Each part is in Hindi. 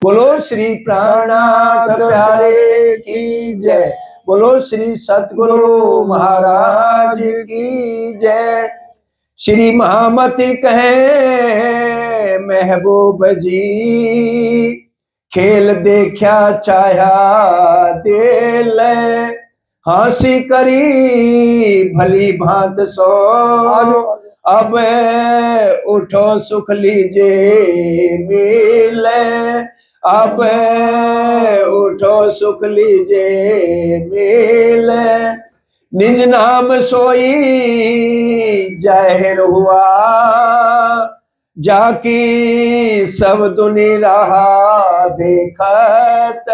बोलो श्री प्राणनाथ प्यारे की जय। बोलो श्री सतगुरु महाराज की जय। श्री महामती कहे महबूब जी, खेल देखा चाहा दिल, हंसी करी भली भांत सो, अब उठो सुख लीजे मिले, अब उठो सुख लीजे मिले। निज नाम सोई जाहिर हुआ, जाकी सब दुनि रहा देखत।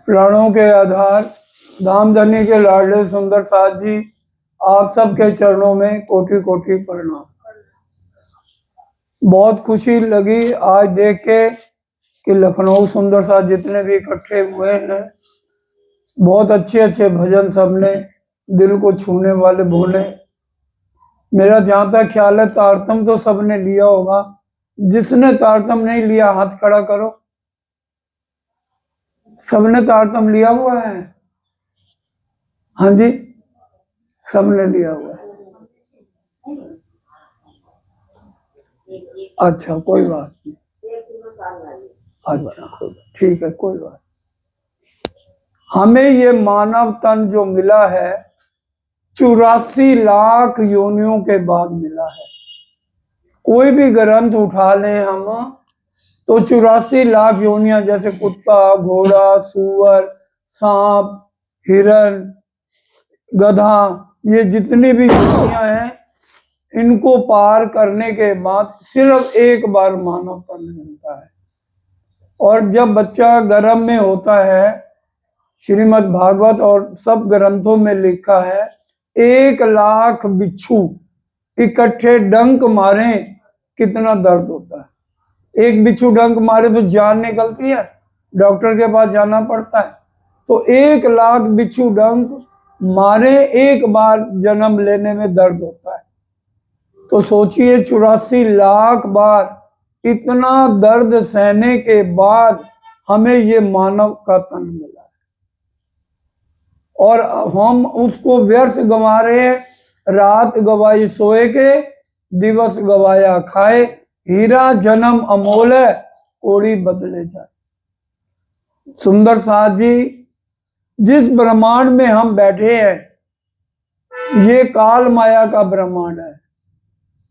प्राणों के आधार धामधनी के लाडले सुंदर साथ जी, आप सबके चरणों में कोटि कोटि प्रणाम। बहुत खुशी लगी आज देख के कि लखनऊ सुंदर साथ जितने भी इकट्ठे हुए हैं, बहुत अच्छे अच्छे भजन सबने दिल को छूने वाले बोले। मेरा जहाँ तक ख्याल है तारतम तो सबने लिया होगा, जिसने तारतम नहीं लिया हाथ खड़ा करो। सबने तारतम लिया हुआ है? हाँ जी, सबने लिया हुआ है। अच्छा कोई बात नहीं, अच्छा ठीक है कोई बात। हमें ये मानव तन जो मिला है 84 लाख योनियों के बाद मिला है। कोई भी ग्रंथ उठा लें हम तो 84 लाख योनियां, जैसे कुत्ता, घोड़ा, सुअर, सांप, हिरण, गधा, ये जितनी भी योनियां हैं, इनको पार करने के बाद सिर्फ एक बार मानव तन मिलता है। और जब बच्चा गर्भ में होता है, श्रीमद् भागवत और सब ग्रंथों में लिखा है 1 लाख बिच्छू इकट्ठे डंक मारे कितना दर्द होता है। एक बिच्छू डंक मारे तो जान निकलती है, डॉक्टर के पास जाना पड़ता है। तो 1 लाख बिच्छू डंक मारे एक बार जन्म लेने में दर्द होता है। तो सोचिए 84 लाख बार इतना दर्द सहने के बाद हमें ये मानव का तन मिला है, और हम उसको व्यर्थ गंवा रहे हैं। रात गवाई सोए के, दिवस गवाया खाए, हीरा जन्म अमोल है, कोड़ी बदले जाए। सुंदर साथ जी, जिस ब्रह्मांड में हम बैठे हैं ये काल माया का ब्रह्मांड है,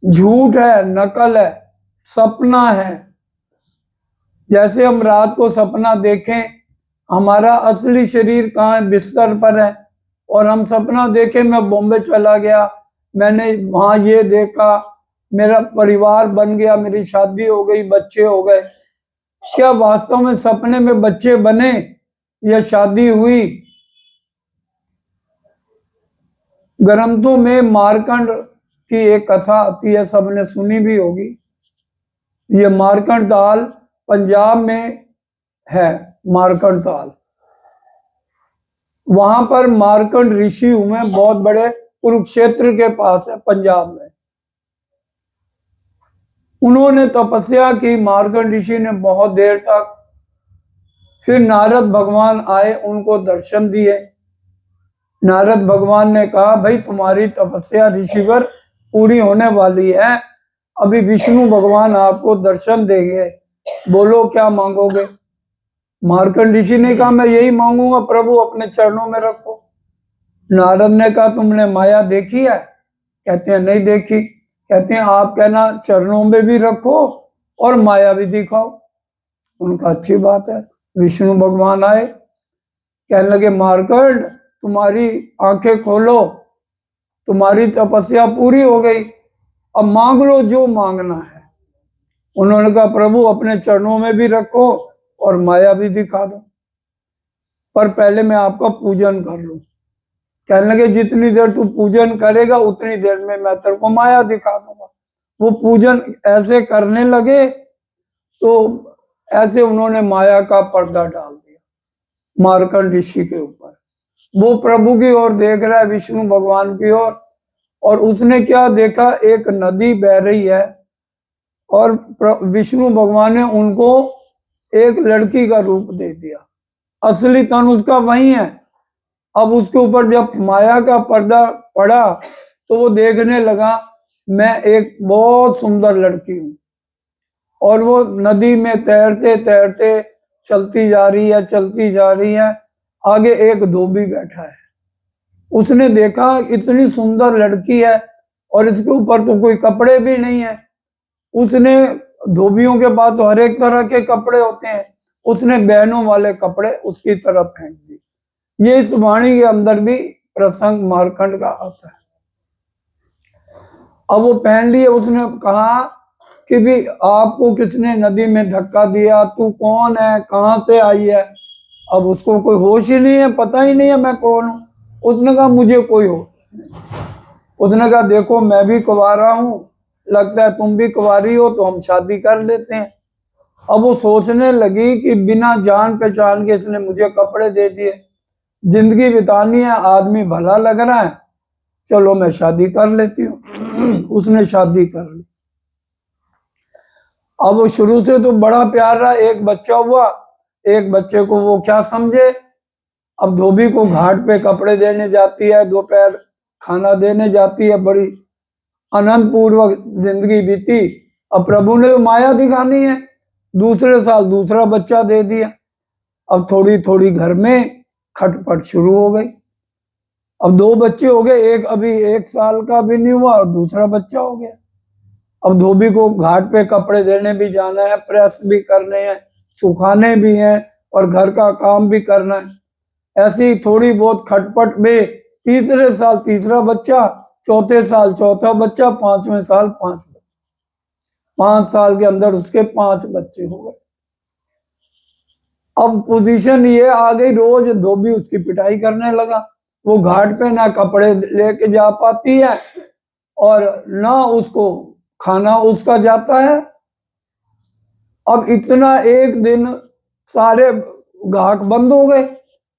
झूठ है, नकल है, सपना है। जैसे हम रात को सपना देखें, हमारा असली शरीर कहाँ है? बिस्तर पर है। और हम सपना देखें मैं बॉम्बे चला गया, मैंने वहां ये देखा, मेरा परिवार बन गया, मेरी शादी हो गई, बच्चे हो गए। क्या वास्तव में सपने में बच्चे बने या शादी हुई? ग्रंथों में मार्कंड की एक कथा आती है, सबने सुनी भी होगी। ये मार्कंड ताल पंजाब में है, मार्कंड ताल। वहां पर मार्कंड ऋषि हुए, बहुत बड़े, कुरुक्षेत्र के पास है पंजाब में। उन्होंने तपस्या की, मार्कंड ऋषि ने बहुत देर तक। फिर नारद भगवान आए, उनको दर्शन दिए। नारद भगवान ने कहा भाई तुम्हारी तपस्या ऋषिवर पूरी होने वाली है, अभी विष्णु भगवान आपको दर्शन देंगे, बोलो क्या मांगोगे। मार्कंड ऋषि ने कहा मैं यही मांगूंगा प्रभु, अपने चरणों में रखो। नारद ने कहा तुमने माया देखी है? कहते हैं नहीं देखी। कहते हैं आप कहना चरणों में भी रखो और माया भी दिखाओ। उनका अच्छी बात है। विष्णु भगवान आए, कहने लगे मार्कंड तुम्हारी आंखें खोलो, तुम्हारी तपस्या पूरी हो गई, अब मांग लो जो मांगना है। उन्होंने कहा प्रभु अपने चरणों में भी रखो और माया भी दिखा दो, पर पहले मैं आपका पूजन कर लूं। कहने लगे जितनी देर तू पूजन करेगा उतनी देर में मैं तेरे को माया दिखा दूंगा। वो पूजन ऐसे करने लगे तो ऐसे उन्होंने माया का पर्दा डाल दिया मार्कंड ऋषि के ऊपर। वो प्रभु की ओर देख रहा है, विष्णु भगवान की ओर, और उसने क्या देखा, एक नदी बह रही है और विष्णु भगवान ने उनको एक लड़की का रूप दे दिया। असली तन उसका वही है। अब उसके ऊपर जब माया का पर्दा पड़ा तो वो देखने लगा मैं एक बहुत सुंदर लड़की हूं, और वो नदी में तैरते तैरते चलती जा रही है, चलती जा रही है। आगे एक धोबी बैठा है। उसने देखा इतनी सुंदर लड़की है और इसके ऊपर तो कोई कपड़े भी नहीं है। उसने, धोबियों के पास तो हर एक तरह के कपड़े होते हैं, उसने बहनों वाले कपड़े उसकी तरफ फेंक दिए। ये इस वाणी के अंदर भी प्रसंग मार्कंड का आता है। अब वो पहन लिए। उसने कहा कि भी आपको किसने नदी में धक्का दिया, तू कौन है, कहाँ से आई है। अब उसको कोई होश ही नहीं है, पता ही नहीं है मैं कौन हूँ। उसने कहा मुझे कोई होश नहीं। उसने कहा देखो मैं भी कुंवारा हूँ, लगता है तुम भी कुंवारी हो, तो हम शादी कर लेते हैं। अब वो सोचने लगी कि बिना जान पहचान के इसने मुझे कपड़े दे दिए, जिंदगी बितानी है, आदमी भला लग रहा है, चलो मैं शादी कर लेती हूँ। उसने शादी कर ली। अब वो शुरू से तो बड़ा प्यार रहा, एक बच्चा हुआ। एक बच्चे को वो क्या समझे। अब धोबी को घाट पे कपड़े देने जाती है, दोपहर खाना देने जाती है, बड़ी आनंद पूर्वक जिंदगी बीती। अब प्रभु ने माया दिखानी है, दूसरे साल दूसरा बच्चा दे दिया। अब थोड़ी थोड़ी घर में खटपट शुरू हो गई। अब दो बच्चे हो गए, एक अभी 1 साल का भी नहीं हुआ और दूसरा बच्चा हो गया। अब धोबी को घाट पे कपड़े देने भी जाना है, प्रेस भी करने हैं, सुखाने भी हैं और घर का काम भी करना है। ऐसी थोड़ी बहुत खटपट में तीसरे साल तीसरा बच्चा, चौथे साल चौथा बच्चा, 5वें साल 5 बच्चे। 5 साल के अंदर उसके 5 बच्चे हो गए। अब पोजीशन ये आ गई, रोज धोबी उसकी पिटाई करने लगा। वो घाट पे ना कपड़े लेके जा पाती है और ना उसको खाना उसका जाता है। अब इतना एक दिन सारे ग्राहक बंद हो गए।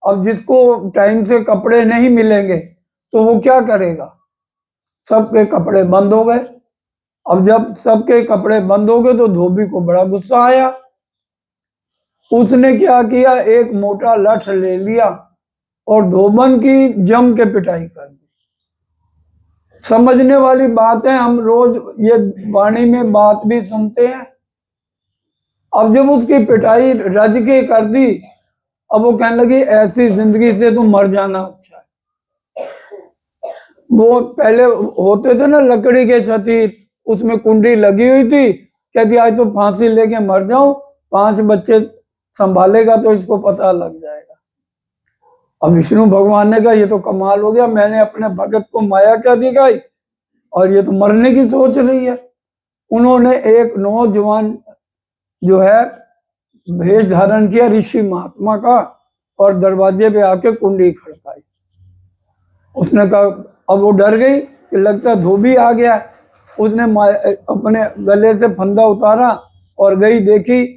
अब जिसको टाइम से कपड़े नहीं मिलेंगे तो वो क्या करेगा, सबके कपड़े बंद हो गए। अब जब सबके कपड़े बंद हो गए तो धोबी को बड़ा गुस्सा आया। उसने क्या किया, एक मोटा लठ ले लिया और धोबन की जम के पिटाई कर दी। समझने वाली बात है, हम रोज ये वाणी में बात भी सुनते हैं। अब जब उसकी पिटाई रज के कर दी, अब वो कहने लगी ऐसी जिंदगी से तो मर जाना अच्छा है। वो पहले होते थे ना लकड़ी के छतीर, उसमें कुंडी लगी हुई थी। कहती आज तो फांसी लेके मर जाऊं, 5 बच्चे संभालेगा तो इसको पता लग जाएगा। अब विष्णु भगवान ने कहा ये तो कमाल हो गया, मैंने अपने भगत को माया क्या दिखाई और ये तो मरने की सोच रही है। उन्होंने एक नौजवान जो है भेष धारण किया ऋषि महात्मा का और दरवाजे पे आके कुंडी खड़काई। उसने कहा, अब वो डर गई कि लगता धोबी आ गया। उसने अपने गले से फंदा उतारा और गई, देखी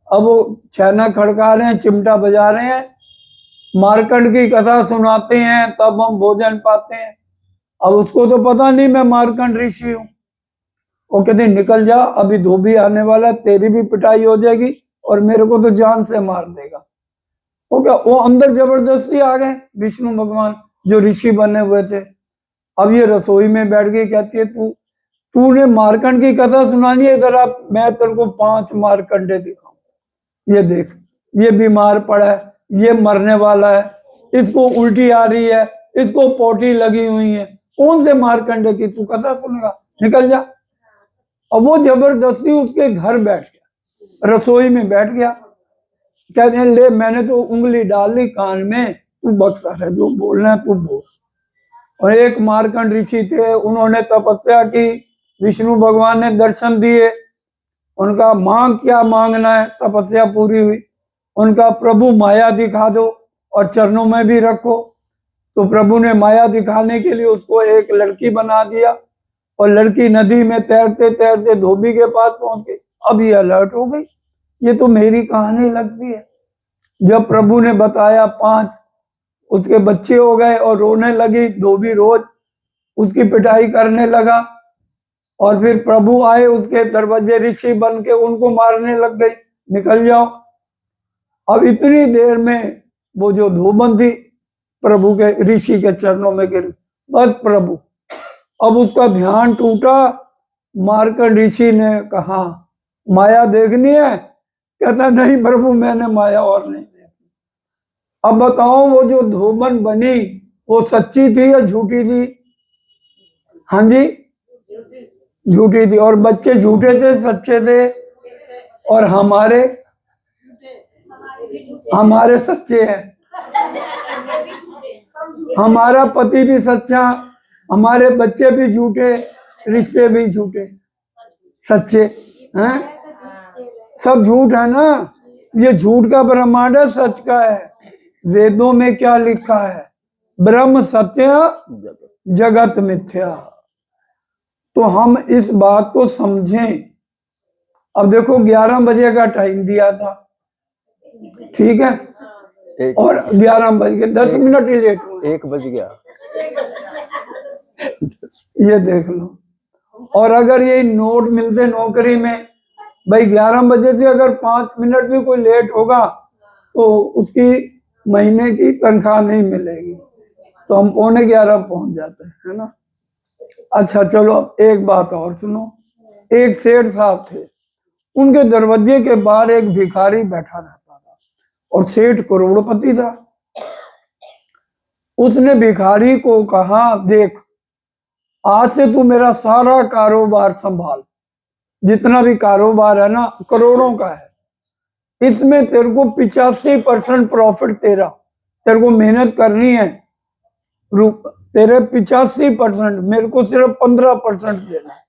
अब वो छैना खड़का रहे हैं, चिमटा बजा रहे हैं, मार्कंड की कथा सुनाते हैं, तब हम भोजन पाते हैं। अब उसको तो पता नहीं मैं मार्कंड ऋषि हूं। वो कहते निकल जा, अभी धोबी आने वाला, तेरी भी पिटाई हो जाएगी और मेरे को तो जान से मार देगा। वो अंदर जबरदस्ती आ गए विष्णु भगवान जो ऋषि बने हुए थे। अब ये रसोई में बैठ गई, कहती है तूने मार्कंड की कथा सुनानी है, इधर आप, मैं तेरे को 5 मार्कंडे दिखाऊं। ये देख, ये बीमार पड़ा है, ये मरने वाला है, इसको उल्टी आ रही है, इसको पोटी लगी हुई है, कौन से मार्कंडे की तू कथा सुनेगा, निकल जा। अब वो जबरदस्ती उसके घर बैठ गया, रसोई में बैठ गया। कहते हैं ले मैंने तो उंगली डाल ली कान में, तू बक्सा है, जो बोलना है तू बोल। और एक मार्कंड ऋषि थे, उन्होंने तपस्या की, विष्णु भगवान ने दर्शन दिए। उनका मांग क्या मांगना है, तपस्या पूरी हुई। उनका प्रभु माया दिखा दो और चरणों में भी रखो। तो प्रभु ने माया दिखाने के लिए उसको एक लड़की बना दिया और लड़की नदी में तैरते तैरते धोबी के पास पहुंच गई। अब ये अलर्ट हो गई, ये तो मेरी कहानी लगती है। जब प्रभु ने बताया 5 उसके बच्चे हो गए और रोने लगी। धोबी रोज उसकी पिटाई करने लगा। और फिर प्रभु आए, उसके दरवाजे ऋषि बन के उनको मारने लग गई, निकल जाओ। अब इतनी देर में वो जो धूमन थी प्रभु के ऋषि के चरणों में गिर, बस प्रभु, अब उसका ध्यान टूटा। मार्कंड ऋषि ने कहा माया देखनी है? कहता नहीं प्रभु, मैंने माया और नहीं देखी। अब बताओ वो जो धूमन बनी वो सच्ची थी या झूठी थी? हाँ जी, झूठी थी। और बच्चे झूठे थे सच्चे थे? और हमारे सच्चे हैं। हमारा पति भी सच्चा, हमारे बच्चे भी झूठे, रिश्ते भी झूठे, सच्चे हैं? सब झूठ है ना। ये झूठ का ब्रह्मांड है, सच का है। वेदों में क्या लिखा है? ब्रह्म सत्य, जगत मिथ्या। तो हम इस बात को समझें। अब देखो 11 बजे का टाइम दिया था, ठीक है, और 11 बज के 10 मिनट ही लेट हुए, 1 बज गया। ये देख लो। और अगर ये नोट मिलते नौकरी में, भाई 11 बजे से अगर 5 मिनट भी कोई लेट होगा तो उसकी महीने की तनख्वाह नहीं मिलेगी। तो हम 11:15 पहुंच जाते हैं, है ना। अच्छा चलो, अब एक बात और सुनो। एक सेठ साहब थे, उनके दरवाजे के बाहर एक भिखारी बैठा रहता था, और सेठ करोड़पति था। उसने भिखारी को कहा देख, आज से तू मेरा सारा कारोबार संभाल, जितना भी कारोबार है ना करोड़ों का है, इसमें तेरे को 85% प्रॉफिट तेरे को मेहनत करनी है, तेरे 85%, मेरे को सिर्फ 15% देना है।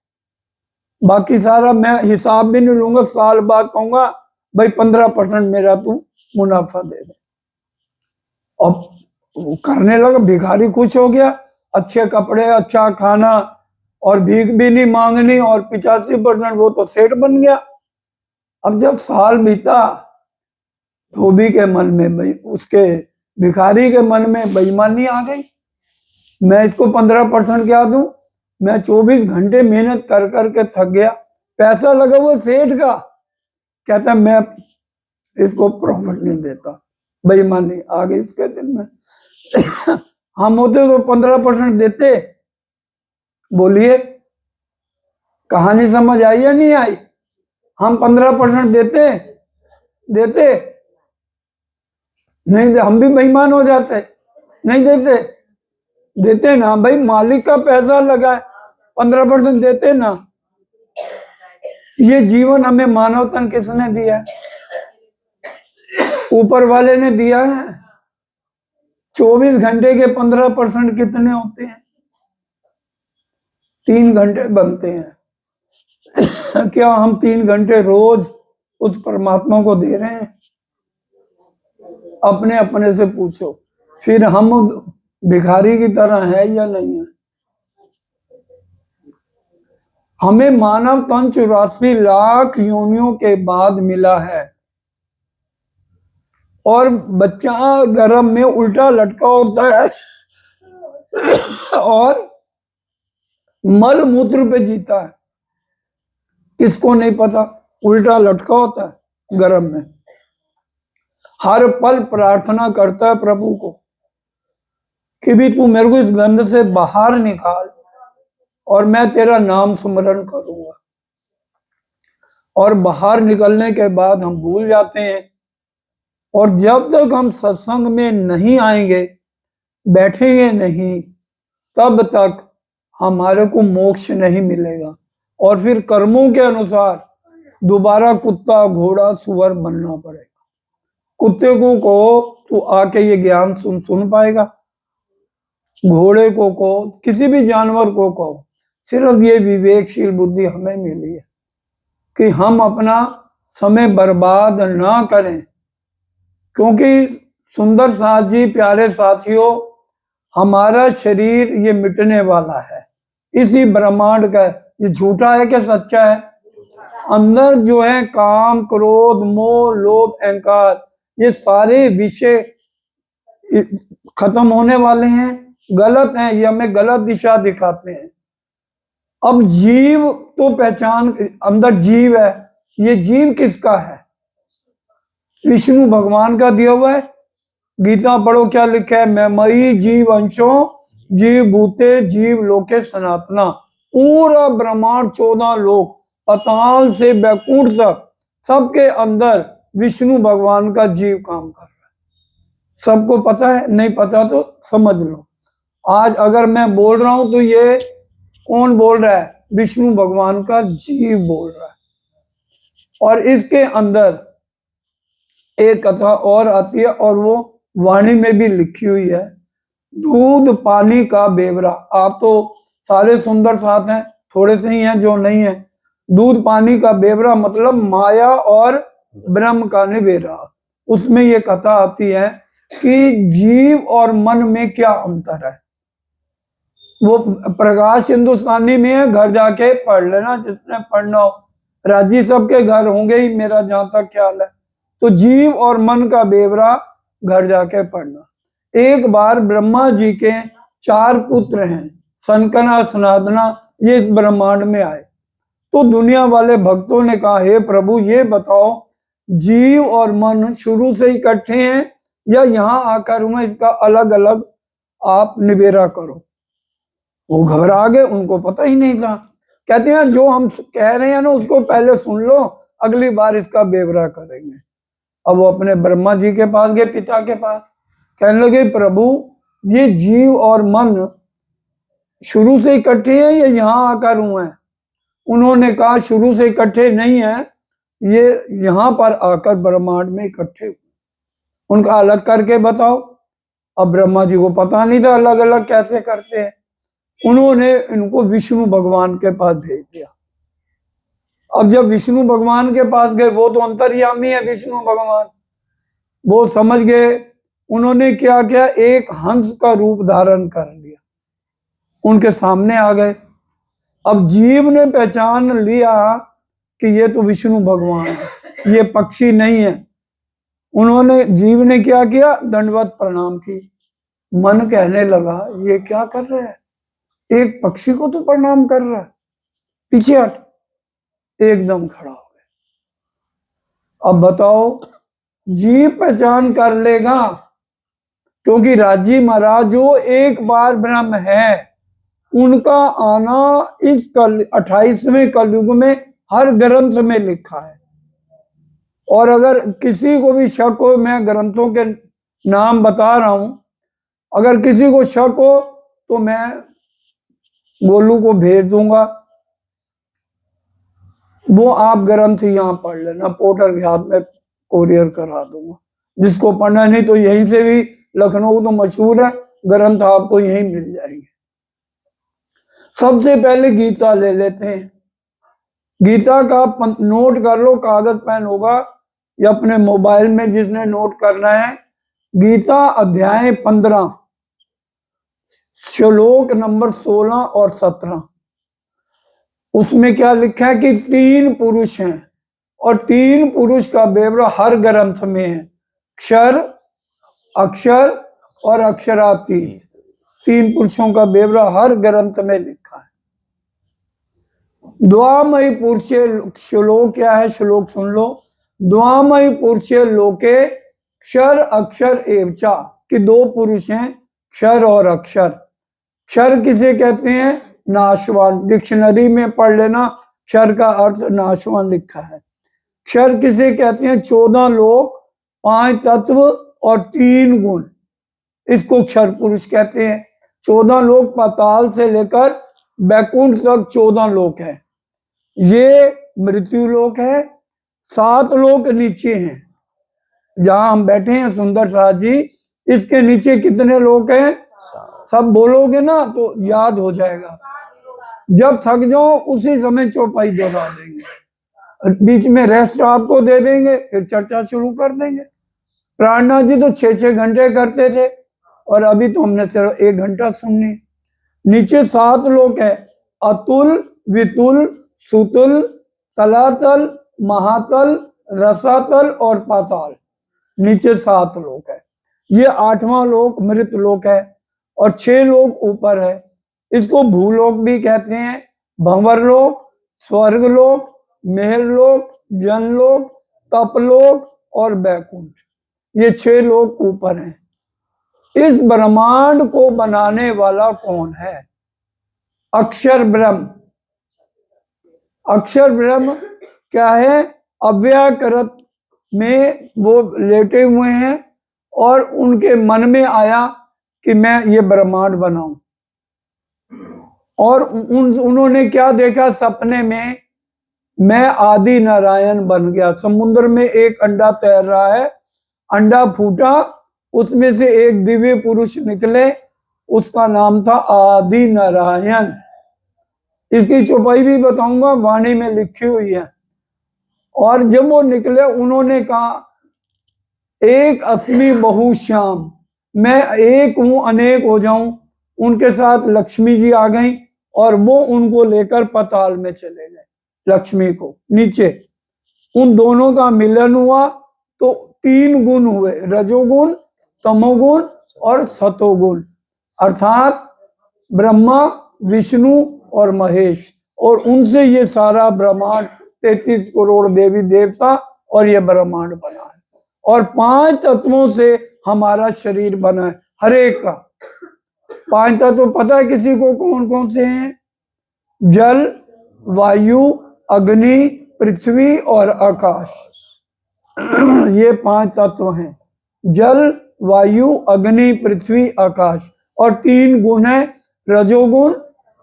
बाकी सारा मैं हिसाब भी नहीं लूंगा, साल बाद कहूंगा भाई 15% मेरा तू मुनाफा दे दे। अब करने लगा, भिखारी खुश हो गया, अच्छे कपड़े, अच्छा खाना, और भीख भी नहीं मांगनी, और 85% वो तो सेठ बन गया। अब जब साल बीता, धोबी के मन में, उसके भिखारी के मन में बेईमानी आ गई। मैं इसको 15% क्या दूं? मैं 24 घंटे मेहनत कर करके थक गया, पैसा लगा हुआ सेठ का, कहता मैं इसको प्रॉफिट नहीं देता। बेईमानी आ गई इसके दिल में। हम होते तो 15% देते। बोलिए, कहानी समझ आई या नहीं आई? हम 15% देते नहीं, हम भी बेईमान हो जाते। नहीं देते ना भाई, मालिक का पैसा लगा है, 15% देते ना। ये जीवन हमें मानव तन किसने दिया है? ऊपर वाले ने दिया है। 24 घंटे के 15% कितने होते हैं? 3 घंटे बनते हैं। क्या हम 3 घंटे रोज उस परमात्मा को दे रहे हैं? अपने अपने से पूछो, फिर हम भिखारी की तरह है या नहीं है? हमें मानव तन 84 लाख योनियों के बाद मिला है, और बच्चा गर्भ में उल्टा लटका होता है और मल मूत्र पे जीता है। किसको नहीं पता? उल्टा लटका होता है गर्भ में, हर पल प्रार्थना करता है प्रभु को कि भी तू मेरे को इस गंध से बाहर निकाल, और मैं तेरा नाम स्मरण करूंगा। और बाहर निकलने के बाद हम भूल जाते हैं, और जब तक हम सत्संग में नहीं आएंगे, बैठेंगे नहीं, तब तक हमारे को मोक्ष नहीं मिलेगा। और फिर कर्मों के अनुसार दोबारा कुत्ता, घोड़ा, सुअर बनना पड़ेगा। कुत्ते को कहो तू आके ये ज्ञान सुन पाएगा, घोड़े को कहो, किसी भी जानवर को कहो। सिर्फ ये विवेकशील बुद्धि हमें मिली है कि हम अपना समय बर्बाद ना करें, क्योंकि सुंदर साथ जी, प्यारे साथियों, हमारा शरीर ये मिटने वाला है। इसी ब्रह्मांड का, ये झूठा है क्या सच्चा है? अंदर जो है काम, क्रोध, मोह, लोभ, अहंकार, ये सारे विषय खत्म होने वाले हैं। गलत हैं, ये हमें गलत दिशा दिखाते हैं। अब जीव तो पहचान, अंदर जीव है, ये जीव किसका है? विष्णु भगवान का दिया हुआ है। गीता पढ़ो क्या लिखा है, मैं मई जीव अंशो जीव भूते जीव लोके सनातना। पूरा ब्रह्मांड 14 लोक, पाताल से बैकुंठ तक, सबके अंदर विष्णु भगवान का जीव काम कर रहा है। सबको पता है, नहीं पता तो समझ लो। आज अगर मैं बोल रहा हूं तो ये कौन बोल रहा है? विष्णु भगवान का जीव बोल रहा है। और इसके अंदर एक कथा और आती है, और वो वाणी में भी लिखी हुई है, दूध पानी का बेवरा। आप तो सारे सुंदर साथ हैं, थोड़े से ही हैं जो नहीं है। दूध पानी का बेवरा मतलब माया और ब्रह्म का निबेरा। उसमें ये कथा आती है कि जीव और मन में क्या अंतर है। वो प्रकाश हिंदुस्तानी में है, घर जाके पढ़ लेना जिसने पढ़ना हो। राजी सबके घर होंगे ही, मेरा जहां तक ख्याल है। तो जीव और मन का बेवरा घर जाके पढ़ना। एक बार ब्रह्मा जी के 4 पुत्र हैं, सनकना सनातना, ये इस ब्रह्मांड में आए। तो दुनिया वाले भक्तों ने कहा, हे प्रभु ये बताओ, जीव और मन शुरू से इकट्ठे हैं या यहाँ आकर हुए, इसका अलग अलग आप निबेरा करो। वो घबरा गए, उनको पता ही नहीं था। कहते हैं जो हम कह रहे हैं ना उसको पहले सुन लो, अगली बार इसका बेवरा करेंगे। अब वो अपने ब्रह्मा जी के पास गए, पिता के पास, कहने लगे प्रभु ये जीव और मन शुरू से इकट्ठे हैं या यहाँ आकर हुए हैं? उन्होंने कहा शुरू से इकट्ठे नहीं है, ये यहाँ पर आकर ब्रह्मांड में इकट्ठे हुए। उनका अलग करके बताओ। अब ब्रह्मा जी को पता नहीं था अलग अलग कैसे करते हैं। उन्होंने इनको विष्णु भगवान के पास भेज दिया। अब जब विष्णु भगवान के पास गए, वो तो अंतर्यामी है विष्णु भगवान, वो समझ गए। उन्होंने क्या किया, एक हंस का रूप धारण कर लिया, उनके सामने आ गए। अब जीव ने पहचान लिया कि ये तो विष्णु भगवान है, ये पक्षी नहीं है। उन्होंने, जीव ने क्या किया, दंडवत प्रणाम की। मन कहने लगा ये क्या कर रहे हैं, एक पक्षी को तो प्रणाम कर रहा है, पीछे हट। एकदम खड़ा हो गया। अब बताओ, जीव पहचान कर लेगा, क्योंकि राजी महाराज जो एक बार ब्रह्म है, उनका आना इस 28वें कलयुग में हर ग्रंथ में लिखा है। और अगर किसी को भी शक हो, मैं ग्रंथों के नाम बता रहा हूं, अगर किसी को शक हो तो मैं गोलू को भेज दूंगा, वो आप ग्रंथ यहाँ पढ़ लेना, पोर्टर के हाथ में कोरियर करा दूंगा। जिसको पढ़ना नहीं तो यहीं से भी, लखनऊ तो मशहूर है, ग्रंथ आपको यहीं मिल जाएंगे। सबसे पहले गीता ले लेते हैं। गीता का नोट कर लो, कागज पेन होगा या अपने मोबाइल में जिसने नोट करना है। गीता अध्याय 15 श्लोक नंबर 16 और 17। उसमें क्या लिखा है कि 3 पुरुष हैं, और 3 पुरुष का बेवरा हर ग्रंथ में है। क्षर, अक्षर और अक्षरातीत, 3 पुरुषों का बेवरा हर ग्रंथ में लिखा है। द्वामयी पुरुषे, श्लोक क्या है, श्लोक सुन लो। द्वामयी पुरुषे लोके क्षर अक्षर एवचा, कि 2 पुरुष हैं, क्षर और अक्षर। क्षर किसे कहते हैं, नाशवान। डिक्शनरी में पढ़ लेना, क्षर का अर्थ नाशवान लिखा है। क्षर किसे कहते हैं, 14 लोक, 5 तत्व और 3 गुण, इसको क्षर पुरुष कहते हैं। 14 लोक पाताल से लेकर बैकुंठ तक 14 लोक है। ये मृत्यु लोक है। 7 लोक नीचे हैं, जहां हम बैठे हैं सुंदर साथ जी, इसके नीचे कितने लोक हैं? सब बोलोगे ना तो याद हो जाएगा। जब थक जाओ उसी समय चौपाई दोहरा देंगे, बीच में रेस्ट आपको दे देंगे, फिर चर्चा शुरू कर देंगे। प्राणनाथ जी तो 6-6 घंटे करते थे, और अभी तो हमने सिर्फ 1 घंटा सुननी। नीचे 7 लोक है, अतुल, वितुल, सुतुल, तलातल, महातल, रसातल और पाताल। नीचे 7 लोक है। ये 8वां लोक मृत लोक है। और 6 लोक ऊपर है। इसको भूलोक भी कहते हैं, भंवरलोक, स्वर्गलोक, मेहरलोक, जनलोक, तपलोक और बैकुंठ। ये 6 लोक ऊपर हैं। इस ब्रह्मांड को बनाने वाला कौन है? अक्षर ब्रह्म। अक्षर ब्रह्म क्या है? अव्याकृत में वो लेटे हुए हैं और उनके मन में आया कि मैं ये ब्रह्मांड बनाऊं, और उन्होंने क्या देखा सपने में? मैं आदि नारायण बन गया। समुद्र में एक अंडा तैर रहा है, अंडा फूटा, उसमें से एक दिव्य पुरुष निकले, उसका नाम था आदि नारायण। इसकी चौपाई भी बताऊंगा, वाणी में लिखी हुई है। और जब वो निकले उन्होंने कहा एक अस्मि बहुश्याम, मैं एक हूं अनेक हो जाऊं। उनके साथ लक्ष्मी जी आ गई और वो उनको लेकर पाताल में चले गए, लक्ष्मी को नीचे। उन दोनों का मिलन हुआ तो 3 गुण हुए, रजोगुण, तमोगुण और सतोगुण, अर्थात ब्रह्मा, विष्णु और महेश। और उनसे ये सारा ब्रह्मांड 33 करोड़ देवी देवता और ये ब्रह्मांड बना है। और 5 तत्वों से हमारा शरीर बना है, हर एक का। 5 तत्व पता है किसी को कौन कौन से हैं? जल, वायु, अग्नि, पृथ्वी और आकाश। ये 5 तत्व हैं, जल, वायु, अग्नि, पृथ्वी, आकाश। और 3 गुण है, रजोगुण,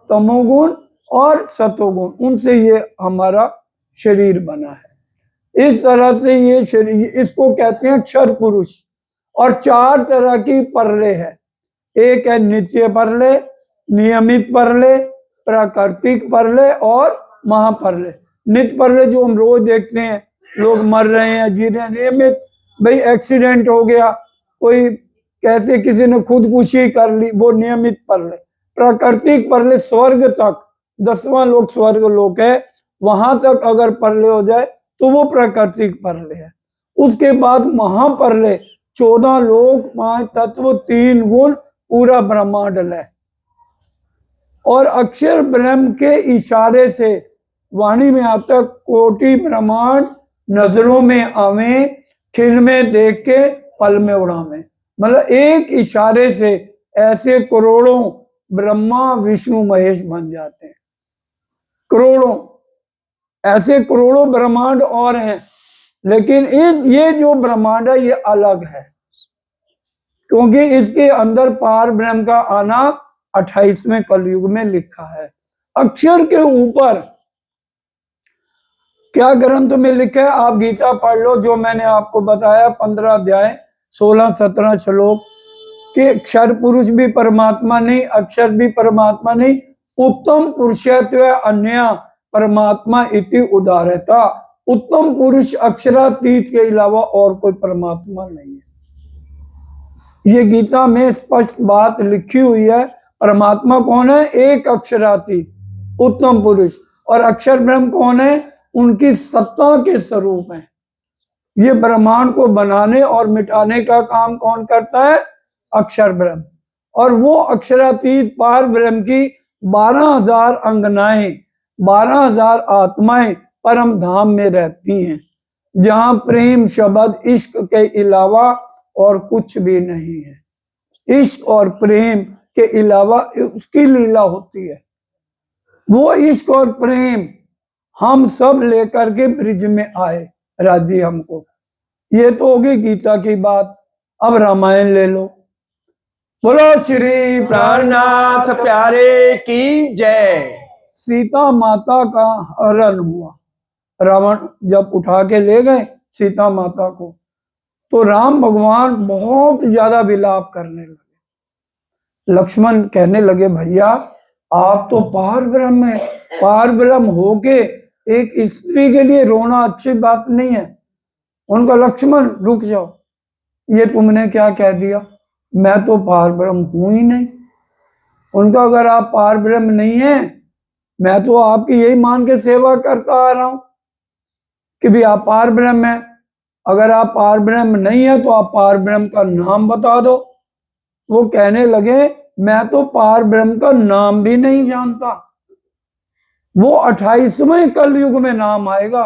तमोगुण और सतोगुण। उनसे ये हमारा शरीर बना है। इस तरह से ये शरीर, इसको कहते हैं अक्षर पुरुष। और 4 तरह की परले है। एक है नित्य परले, नियमित परले, प्राकृतिक परले और महापरले। नित्य परले जो हम रोज देखते हैं, लोग मर रहे हैं, जी रहे हैं। नियमित भाई एक्सीडेंट हो गया, कोई कैसे किसी ने खुदकुशी कर ली, वो नियमित परले। प्राकृतिक परले स्वर्ग तक, 10वां लोक स्वर्ग लोक है, वहां तक अगर परले हो जाए तो वो प्राकृतिक परले है। उसके बाद महापरले 14 लोक, 5 तत्व, 3 गुण, पूरा ब्रह्मांड है। और अक्षर ब्रह्म के इशारे से वाणी में आता कोटि ब्रह्मांड नजरों में आवे, खिन में देख के पल में उड़ावे। मतलब एक इशारे से ऐसे करोड़ों ब्रह्मा, विष्णु, महेश बन जाते हैं। करोड़ों, ऐसे करोड़ों ब्रह्मांड और हैं। लेकिन ये जो ब्रह्मांड है ये अलग है, क्योंकि इसके अंदर पार ब्रह्म का आना 28वें कलयुग में लिखा है। अक्षर के ऊपर क्या ग्रंथ में लिखा है? आप गीता पढ़ लो, जो मैंने आपको बताया 15 अध्याय 16-17 श्लोक कि अक्षर पुरुष भी परमात्मा नहीं, अक्षर भी परमात्मा नहीं, उत्तम पुरुषत्व अन्य परमात्मा इति उदारता। उत्तम पुरुष अक्षरातीत के अलावा और कोई परमात्मा नहीं है। ये गीता में स्पष्ट बात लिखी हुई है। परमात्मा कौन है? एक अक्षरातीत उत्तम पुरुष। और अक्षर ब्रह्म कौन है? उनकी सत्ता के स्वरूप है। ये ब्रह्मांड को बनाने और मिटाने का काम कौन करता है? अक्षर ब्रह्म। और वो अक्षरातीत पार ब्रह्म की 12,000 अंगनाएं, 12,000 आत्माएं परम धाम में रहती हैं, जहां प्रेम शब्द इश्क के अलावा और कुछ भी नहीं है। इश्क और प्रेम के अलावा उसकी लीला होती है। वो इश्क और प्रेम हम सब लेकर के ब्रिज में आए, राज्य हमको। ये तो होगी गीता की बात। अब रामायण ले लो। बोलो श्री प्राणनाथ प्यारे की जय। सीता माता का हरण हुआ। रावण जब उठा के ले गए सीता माता को, तो राम भगवान बहुत ज्यादा विलाप करने लगे। लक्ष्मण कहने लगे, भैया आप तो पार ब्रह्म है, पार ब्रह्म होके एक स्त्री के लिए रोना अच्छी बात नहीं है। उनका लक्ष्मण रुक जाओ, ये तुमने क्या कह दिया? मैं तो पार ब्रह्म हूं ही नहीं। उनका अगर आप पार ब्रह्म नहीं है, मैं तो आपकी यही मान के सेवा करता आ रहा हूं कि भी आप पार ब्रह्म है। अगर आप पार ब्रह्म नहीं है तो आप पार ब्रह्म का नाम बता दो। वो कहने लगे, मैं तो पार ब्रह्म का नाम भी नहीं जानता। वो 28वें कलयुग में नाम आएगा।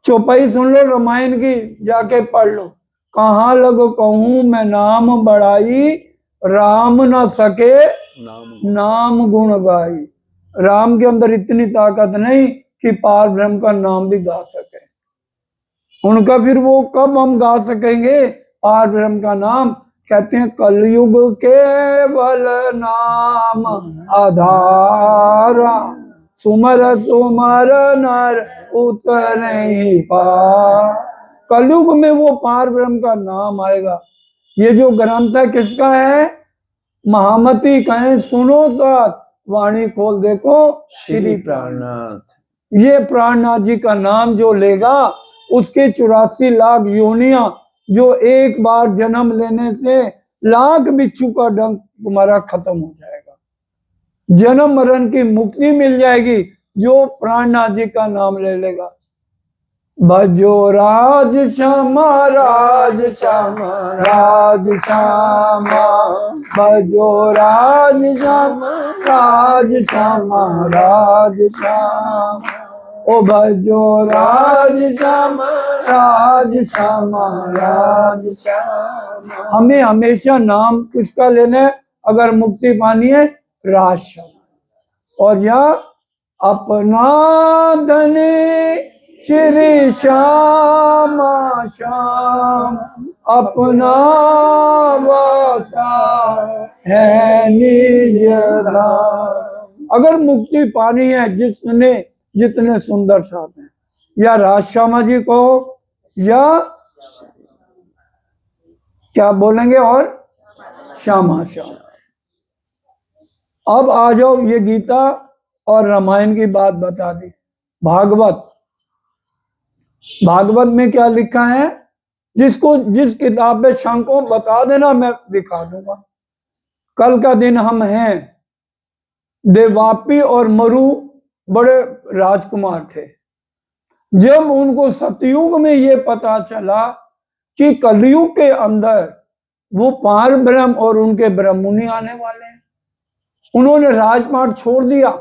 चौपाई सुन लो रामायण की, जाके पढ़ लो। कहाँ लग कहूं मैं नाम बढ़ाई, राम ना सके नाम गुण गाई। राम के अंदर इतनी ताकत नहीं कि पार ब्रह्म का नाम भी गा सके। उनका फिर वो कब हम गा सकेंगे पार ब्रह्म का नाम? कहते हैं कलयुग केवल नाम आधारा, सुमर सुमर नर उतरे ही पार। कलयुग में वो पार ब्रह्म का नाम आएगा। ये जो ग्रंथ है किसका है? महामती कहें सुनो साथ, वाणी खोल देखो श्री प्राणनाथ। ये प्राणनाथ जी का नाम जो लेगा, उसके 84 लाख योनियां, जो एक बार जन्म लेने से लाख बिच्छू का डंक तुम्हारा खत्म हो जाएगा। जन्म मरण की मुक्ति मिल जाएगी जो प्राणनाथ जी का नाम ले लेगा। भजो राज श्यामा राज श्यामा राज श्यामा, भजो राज श्यामा राज श्यामा राज श्यामा, ओ भजो राज श्यामा राज श्यामा राज श्यामा। हमें हमेशा नाम किसका लेना है अगर मुक्ति पानी है? राज श्यामा। और यह अपना धनी श्री श्यामा श्याम, अपना वासा है निज धाम। अगर मुक्ति पानी है जिसने जितने सुंदर साथ हैं, या राज श्यामा जी को, या क्या बोलेंगे और श्यामा श्याम। अब आ जाओ, ये गीता और रामायण की बात बता दी। भागवत, भागवत में क्या लिखा है? जिसको जिस किताब में शंको बता देना, मैं दिखा दूंगा। कल का दिन हम हैं, देवापी और मरु बड़े राजकुमार थे। जब उनको सतयुग में ये पता चला कि कलयुग के अंदर वो पार ब्रह्म और उनके ब्रह्ममुनि आने वाले हैं, उन्होंने राजपाट छोड़ दिया।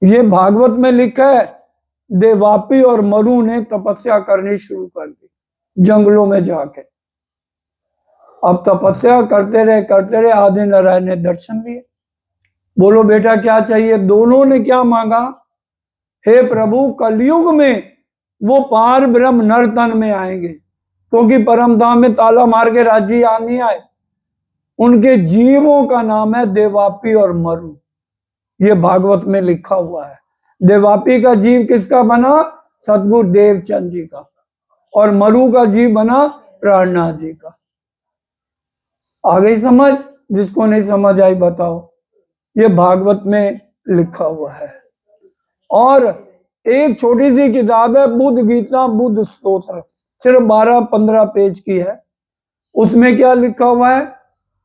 ये भागवत में लिखा है, देवापी और मरु ने तपस्या करनी शुरू कर दी जंगलों में जाके। अब तपस्या करते रहे, आदि नारायण ने दर्शन दिए। बोलो बेटा क्या चाहिए? दोनों ने क्या मांगा? हे प्रभु, कलयुग में वो पार ब्रह्म नर तन में आएंगे, क्योंकि परम धाम में ताला मार के राज्य आ नहीं आए। उनके जीवों का नाम है देवापी और मरु। ये भागवत में लिखा हुआ है। देवापी का जीव किसका बना? सतगुरु देवचंद जी का। और मरु का जीव बना प्राणनाथ जी का। आ गई समझ? जिसको नहीं समझ आई बताओ। ये भागवत में लिखा हुआ है। और एक छोटी सी किताब है बुद्ध गीता बुद्ध स्तोत्र, सिर्फ 12-15 पेज की है। उसमें क्या लिखा हुआ है?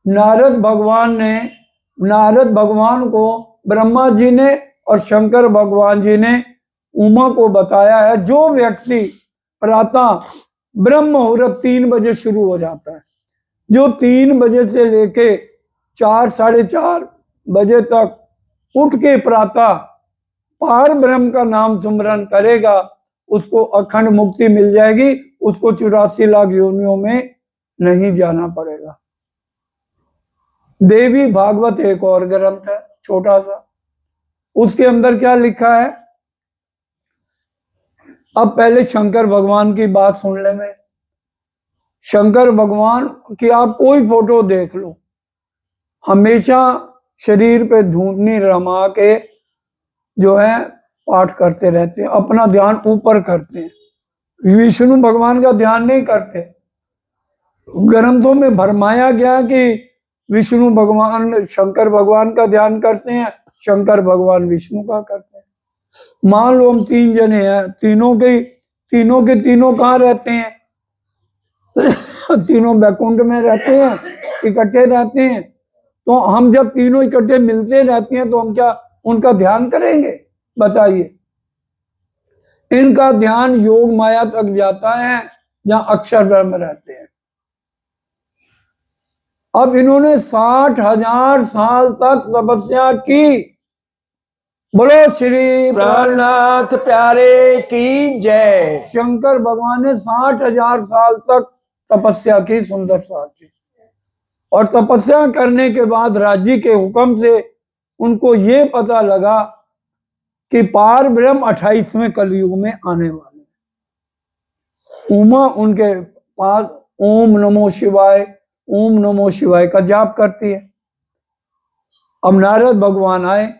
नारद भगवान को ब्रह्मा जी ने और शंकर भगवान जी ने उमा को बताया है, जो व्यक्ति प्रातः ब्रह्म मुहूर्त 3 बजे शुरू हो जाता है, जो 3 बजे से लेके 4-4:30 बजे तक उठ के प्रातः पार ब्रह्म का नाम सुमरन करेगा, उसको अखंड मुक्ति मिल जाएगी। उसको 84 लाख योनियों में नहीं जाना पड़ेगा। देवी भागवत एक और ग्रंथ है छोटा सा, उसके अंदर क्या लिखा है? अब पहले शंकर भगवान की बात सुन ले। मैं शंकर भगवान की आप कोई फोटो देख लो, हमेशा शरीर पे धूनी रमा के जो है पाठ करते रहते हैं, अपना ध्यान ऊपर करते हैं, विष्णु भगवान का ध्यान नहीं करते। ग्रंथों में भरमाया गया कि विष्णु भगवान शंकर भगवान का ध्यान करते हैं, शंकर भगवान विष्णु का करते हैं। मान लो हम 3 जने हैं, तीनों के तीनों कहाँ रहते हैं? तीनों बैकुंठ में रहते हैं, इकट्ठे रहते हैं। तो हम जब तीनों इकट्ठे मिलते रहते हैं तो हम क्या उनका ध्यान करेंगे? बताइए। इनका ध्यान योग माया तक जाता है जहां अक्षर ब्रह्म रहते हैं। अब इन्होंने 60,000 साल तक तपस्या की। बोलो श्री प्राणनाथ प्यारे की जय। शंकर भगवान ने 60,000 साल तक तपस्या की, सुंदर साथ की। और तपस्या करने के बाद राज्य के हुक्म से उनको ये पता लगा कि पार ब्रह्म 28वें कलयुग में आने वाले हैं। उमा उनके पास ओम नमो शिवाय, ओम नमो शिवाय का जाप करती है। अब नारद भगवान आए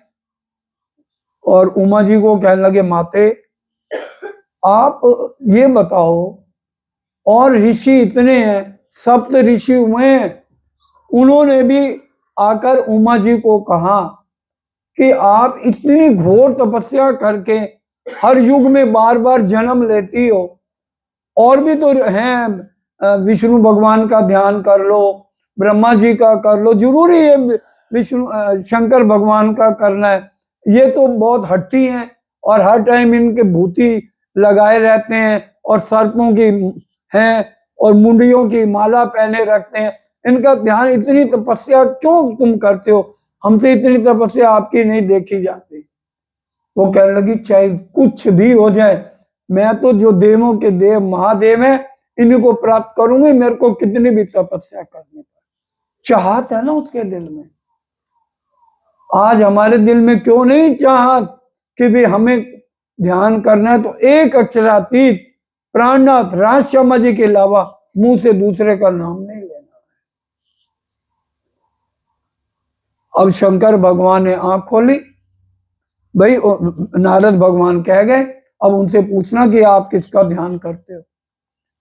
और उमा जी को कहने लगे, माते आप ये बताओ, और ऋषि इतने हैं, सप्त ऋषि हुए हैं, उन्होंने भी आकर उमा जी को कहा कि आप इतनी घोर तपस्या करके हर युग में बार बार जन्म लेती हो, और भी तो हैं, विष्णु भगवान का ध्यान कर लो, ब्रह्मा जी का कर लो, जरूरी है विष्णु शंकर भगवान का करना है। ये तो बहुत हट्टी हैं और हर टाइम इनके भूति लगाए रहते हैं और सर्पों की हैं और मुंडियों की माला पहने रखते हैं। इनका ध्यान, इतनी तपस्या क्यों तुम करते हो? हमसे इतनी तपस्या आपकी नहीं देखी जाती। वो कहने लगी, चाहे कुछ भी हो जाए, मैं तो जो देवों के देव महादेव हैं इन्हीं को प्राप्त करूंगी, मेरे को कितनी भी तपस्या करनी पड़े। चाहत है ना उसके दिल में। आज हमारे दिल में क्यों नहीं चाहत कि भी हमें ध्यान करना है तो एक अक्षरातीत प्राणनाथ राज शर्मा जी के अलावा मुंह से दूसरे का नाम नहीं लेना है। अब शंकर भगवान ने आंख खोली, भाई नारद भगवान कह गए, अब उनसे पूछना कि आप किसका ध्यान करते हो।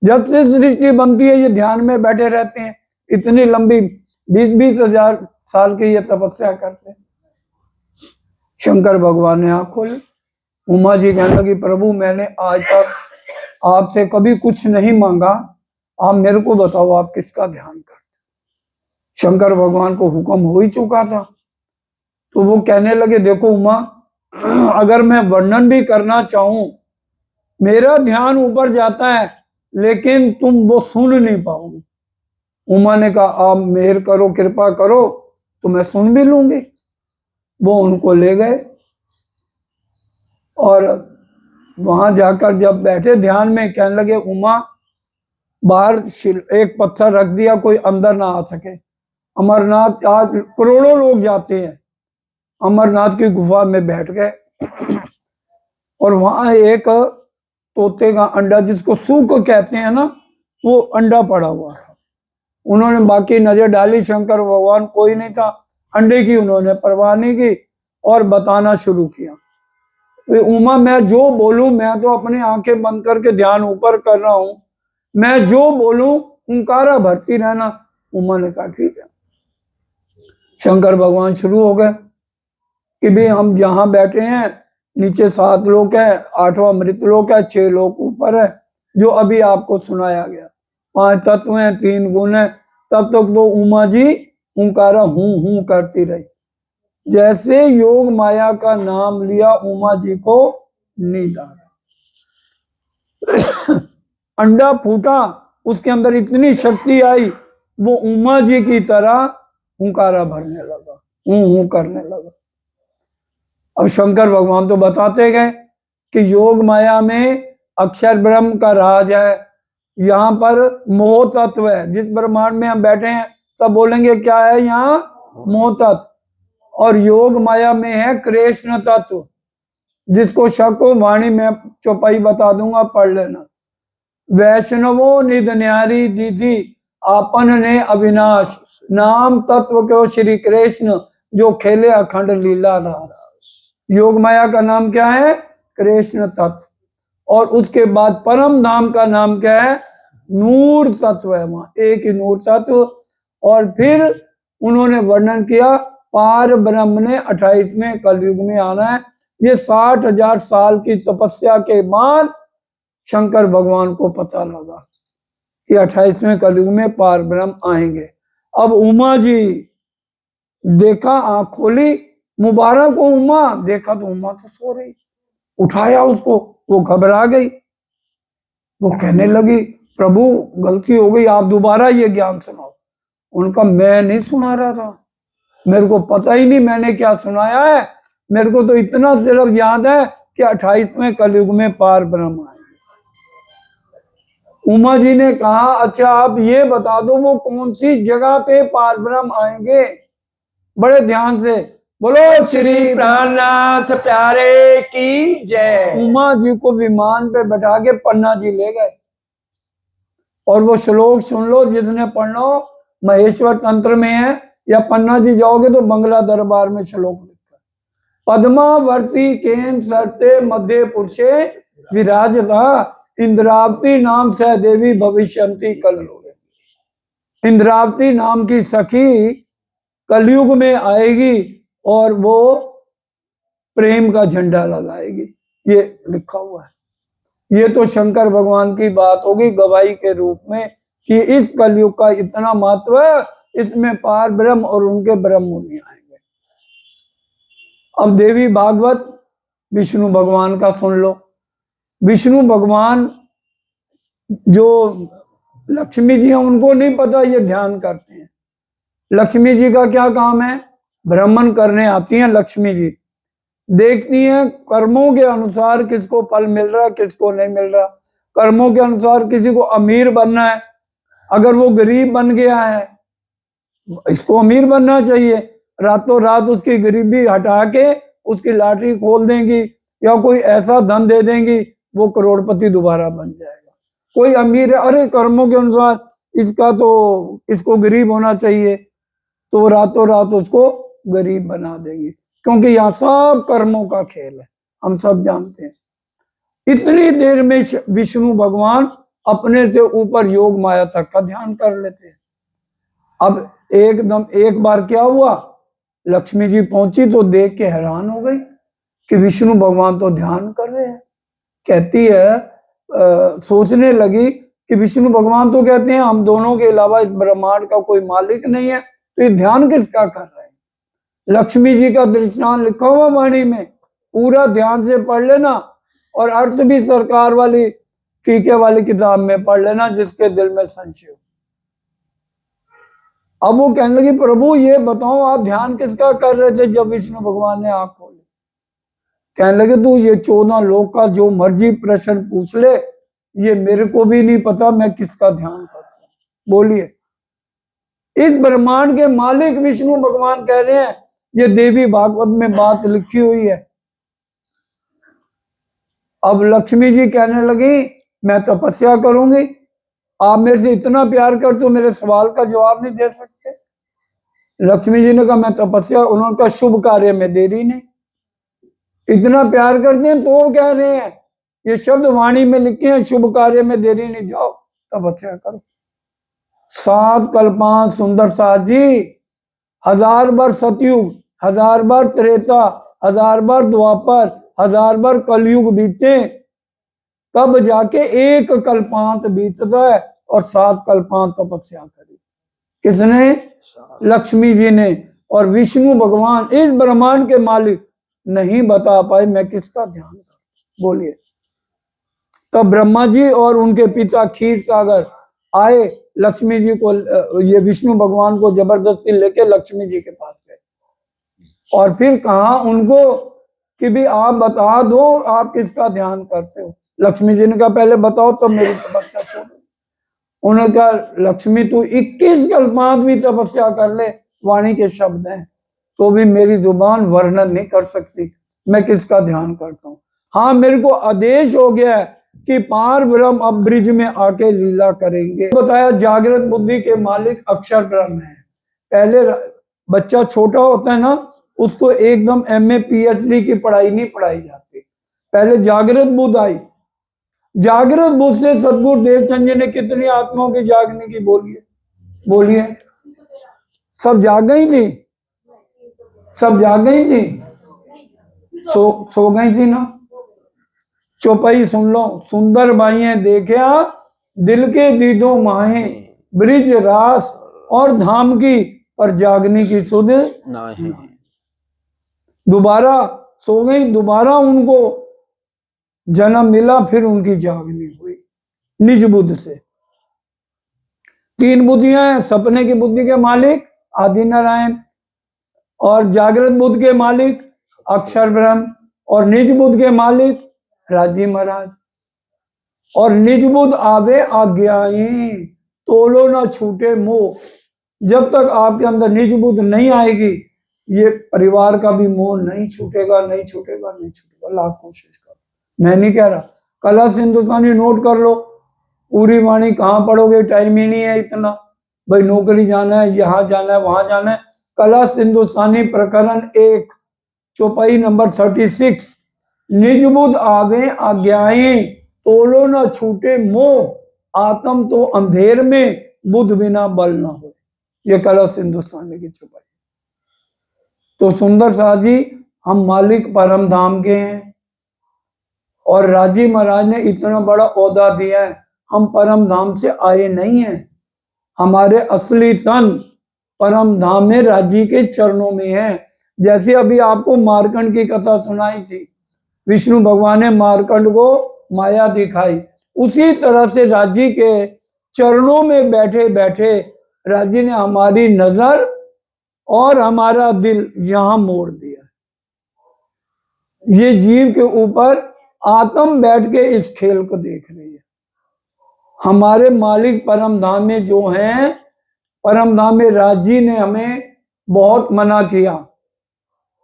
जब से सृष्टि बनती है ये ध्यान में बैठे रहते हैं, इतनी लंबी 20-20 हजार साल की ये तपस्या करते हैं। शंकर भगवान ने आंख खोली। उमा जी कहने लगी, प्रभु मैंने आज तक आपसे कभी कुछ नहीं मांगा, आप मेरे को बताओ आप किसका ध्यान करते। शंकर भगवान को हुक्म हो ही चुका था, तो वो कहने लगे, देखो उमा, अगर मैं वर्णन भी करना चाहूं, मेरा ध्यान ऊपर जाता है लेकिन तुम वो सुन नहीं पाओगे। उमा ने कहा, आप मेहर करो, कृपा करो तो मैं सुन भी लूंगी। वो उनको ले गए और वहां जाकर जब बैठे ध्यान में, कहने लगे, उमा बाहर एक पत्थर रख दिया, कोई अंदर ना आ सके। अमरनाथ आज करोड़ों लोग जाते हैं, अमरनाथ की गुफा में बैठ गए और वहां एक तोते का अंडा, जिसको सूक कहते हैं ना, वो अंडा पड़ा हुआ था। उन्होंने बाकी नजर डाली, शंकर भगवान कोई नहीं था, अंडे की उन्होंने परवाह नहीं की और बताना शुरू किया। उमा, मैं जो बोलूं, मैं तो अपनी आंखें बंद करके ध्यान ऊपर कर रहा हूं, मैं जो बोलूं हुंकारा भरती रहना। उमा ने कहा, ठीक है। शंकर भगवान शुरू हो गए कि भाई हम जहां बैठे हैं नीचे 7 लोक है, 8वां मृत लोक है, 6 लोक ऊपर है, जो अभी आपको सुनाया गया। 5 तत्व हैं, 3 गुण है। तब तक तो उमा जी हुंकारा हूं करती रही। जैसे योग माया का नाम लिया, उमा जी को नींद आ गई। अंडा फूटा, उसके अंदर इतनी शक्ति आई, वो उमा जी की तरह हुंकारा भरने लगा, हूं करने लगा। अब शंकर भगवान तो बताते गए कि योग माया में अक्षर ब्रह्म का राज है, यहाँ पर मोह तत्व है। जिस ब्रह्मांड में हम बैठे हैं सब बोलेंगे क्या है यहाँ? मोह तत्व। और योग माया में है कृष्ण तत्व, जिसको शक हो वाणी में चौपाई बता दूंगा, पढ़ लेना। वैष्णवो निध न्यारी दीदी आपन ने अविनाश, नाम तत्व को श्री कृष्ण जो खेले अखंड लीला रास। योग माया का नाम क्या है? कृष्ण तत्व। और उसके बाद परम धाम का नाम क्या है? नूर तत्व है, वहां एक ही नूर तत्व। और फिर उन्होंने वर्णन किया, पार ब्रह्म ने 28वें कलयुग में आना है। ये 60,000 साल की तपस्या के बाद शंकर भगवान को पता लगा कि 28वें कलयुग में पार ब्रह्म आएंगे। अब उमा जी देखा, आंख खोली, मुबारक हो उमा। देखा तो उमा तो सो रही, उठाया उसको, वो घबरा गई। वो कहने लगी, प्रभु गलती हो गई, आप दोबारा ये ज्ञान सुनाओ। उनका मैं नहीं सुना रहा था, मेरे को पता ही नहीं मैंने क्या सुनाया है, मेरे को तो इतना सिर्फ याद है कि 28वें कलयुग में पार ब्रह्म आएंगे। उमा जी ने कहा अच्छा आप ये बता दो वो कौन सी जगह पे पार ब्रह्म आएंगे। बड़े ध्यान से बोलो श्री प्राणनाथ प्यारे की जय। उमा जी को विमान पे बैठा के पन्ना जी ले गए और वो श्लोक सुन लो, जिसने पढ़ लो, महेश्वर तंत्र में है या पन्ना जी जाओगे तो बंगला दरबार में श्लोक लिखा है। पद्मावर्ती केन सरते मध्य पुरुषे विराजता इंद्रावती नाम से देवी भविष्यंती कलयुग। इंद्रावती नाम की सखी कलयुग में आएगी और वो प्रेम का झंडा लगाएगी, ये लिखा हुआ है। ये तो शंकर भगवान की बात होगी गवाही के रूप में कि इस कलयुग का इतना महत्व है, इसमें पार ब्रह्म और उनके ब्रह्म मुनि आएंगे। अब देवी भागवत विष्णु भगवान का सुन लो। विष्णु भगवान जो लक्ष्मी जी हैं उनको नहीं पता ये ध्यान करते हैं। लक्ष्मी जी का क्या काम है, भ्रमण करने आती हैं लक्ष्मी जी, देखती हैं कर्मों के अनुसार किसको फल मिल रहा है किसको नहीं मिल रहा। कर्मों के अनुसार किसी को अमीर बनना है, अगर वो गरीब बन गया है इसको अमीर बनना चाहिए, रातों रात उसकी गरीबी हटा के उसकी लॉटरी खोल देंगी या कोई ऐसा धन दे देंगी वो करोड़पति दोबारा बन जाएगा। कोई अमीर है, अरे कर्मों के अनुसार इसका तो इसको गरीब होना चाहिए, तो रातों रात उसको गरीब बना देंगी, क्योंकि यहाँ सब कर्मों का खेल है, हम सब जानते हैं। इतनी देर में विष्णु भगवान अपने से ऊपर योग माया तक का ध्यान कर लेते हैं। अब एकदम एक बार क्या हुआ, लक्ष्मी जी पहुंची तो देख के हैरान हो गई कि विष्णु भगवान तो ध्यान कर रहे हैं। कहती है सोचने लगी कि विष्णु भगवान तो कहते हैं हम दोनों के अलावा इस ब्रह्मांड का कोई मालिक नहीं है, तो ये ध्यान किसका कर रहे हैं। लक्ष्मी जी का दृष्टांत लिखा हुआ वाणी में, पूरा ध्यान से पढ़ लेना और अर्थ भी सरकार वाली टीके वाली किताब में पढ़ लेना जिसके दिल में संशय हो। अब वो कहने लगी प्रभु ये बताओ आप ध्यान किसका कर रहे थे जब विष्णु भगवान ने आंख खोली। कहने लगे तू ये 14 लोक का जो मर्जी प्रश्न पूछ ले, ये मेरे को भी नहीं पता मैं किसका ध्यान करता हूं। बोलिए, इस ब्रह्मांड के मालिक विष्णु भगवान कह रहे हैं, ये देवी भागवत में बात लिखी हुई है। अब लक्ष्मी जी कहने लगी मैं तपस्या करूंगी, आप मेरे से इतना प्यार करते हो मेरे सवाल का जवाब नहीं दे सकते। लक्ष्मी जी ने कहा मैं तपस्या, उन्होंने कहा शुभ कार्य में देरी नहीं। इतना प्यार करते हैं तो वो कह रहे हैं, ये शब्द वाणी में लिखे हैं शुभ कार्य में देरी नहीं, जाओ तपस्या करो। 7 कल्पांत सुंदर साथ जी, 1000 बार सतयुग, 1000 बार त्रेता, 1000 बार द्वापर, 1000 बार कलयुग बीते तब जाके एक कल्पांत बीतता है और 7 कल्पांत तपस्या करी। किसने? लक्ष्मी जी ने। और विष्णु भगवान इस ब्रह्मांड के मालिक नहीं बता पाए मैं किसका ध्यान करूं। बोलिए, तब ब्रह्मा जी और उनके पिता क्षीर सागर आए, लक्ष्मी जी को ये विष्णु भगवान को जबरदस्ती लेके लक्ष्मी जी के पास गए और फिर कहा उनको कि भी आप बता दो आप किसका ध्यान करते हो। लक्ष्मी जी ने कहा पहले बताओ तो मेरी तपस्या छोड़ो। उन्होंने कहा लक्ष्मी तू 21 कल्पांत भी तपस्या कर ले, वाणी के शब्द हैं, तो भी मेरी जुबान वर्णन नहीं कर सकती मैं किसका ध्यान करता हूँ। हाँ मेरे को आदेश हो गया है कि पार ब्रह्म अब ब्रिज में आके लीला करेंगे। बताया जागृत बुद्धि के मालिक अक्षर ब्रह्म है। पहले बच्चा छोटा होता है ना, उसको एकदम MA PhD की पढ़ाई नहीं पढ़ाई जाती, पहले जागृत बुद्ध आई। जागृत बुद्ध से सदगुरु देवचंद जी ने कितनी आत्माओं की जागने की बोलिए, बोलिए, सब जाग गई थी, सब जाग गई थी, सो गई थी ना। चौपाई सुन लो, सुंदर बाइये देखा दिल के दीदों माहे, ब्रिज रास और धाम की पर जागने की सुध नहीं। दोबारा सो गई, दोबारा उनको जन्म मिला, फिर उनकी जागनी हुई निज बुद्ध से। तीन बुद्धियां हैं, सपने की बुद्धि के मालिक आदि नारायण, और जागृत बुद्ध के मालिक अक्षर ब्रह्म, और निज बुद्ध के मालिक राजी महाराज। और निज बुद्ध आवे आज्ञाएं, तोलो ना छूटे मोह। जब तक आपके अंदर निज बुद्ध नहीं आएगी, ये परिवार का भी मोह नहीं छूटेगा, नहीं छूटेगा, नहीं छूटेगा। लाख कोशिश कर, मैं नहीं कह रहा। कलश हिंदुस्तानी नोट कर लो, पूरी वाणी कहाँ पढ़ोगे, टाइम ही नहीं है इतना। भाई नौकरी जाना है, यहाँ जाना है, वहां जाना है। कलश हिंदुस्तानी प्रकरण 1 चौपाई नंबर 36, निज बुद्ध आगे आज्ञाएं, तोलो न छूटे मोह, आत्म तो अंधेर में, बुद्ध बिना बल न हो। ये कलश हिंदुस्तानी की चौपाई। तो सुंदर शाह जी, हम मालिक परम धाम के हैं, और राजी महाराज ने इतना बड़ा ओहदा दिया है। हम परम धाम से आए नहीं हैं, हमारे असली तन परम धाम में राजी के चरणों में है। जैसे अभी आपको मार्कंड की कथा सुनाई थी, विष्णु भगवान ने मार्कंड को माया दिखाई, उसी तरह से राजी के चरणों में बैठे बैठे राजी ने हमारी नजर और हमारा दिल यहां मोड़ दिया। ये जीव के ऊपर आत्म बैठ के इस खेल को देख रही है। हमारे मालिक परम धाम में जो हैं, परम धाम में राजी ने हमें बहुत मना किया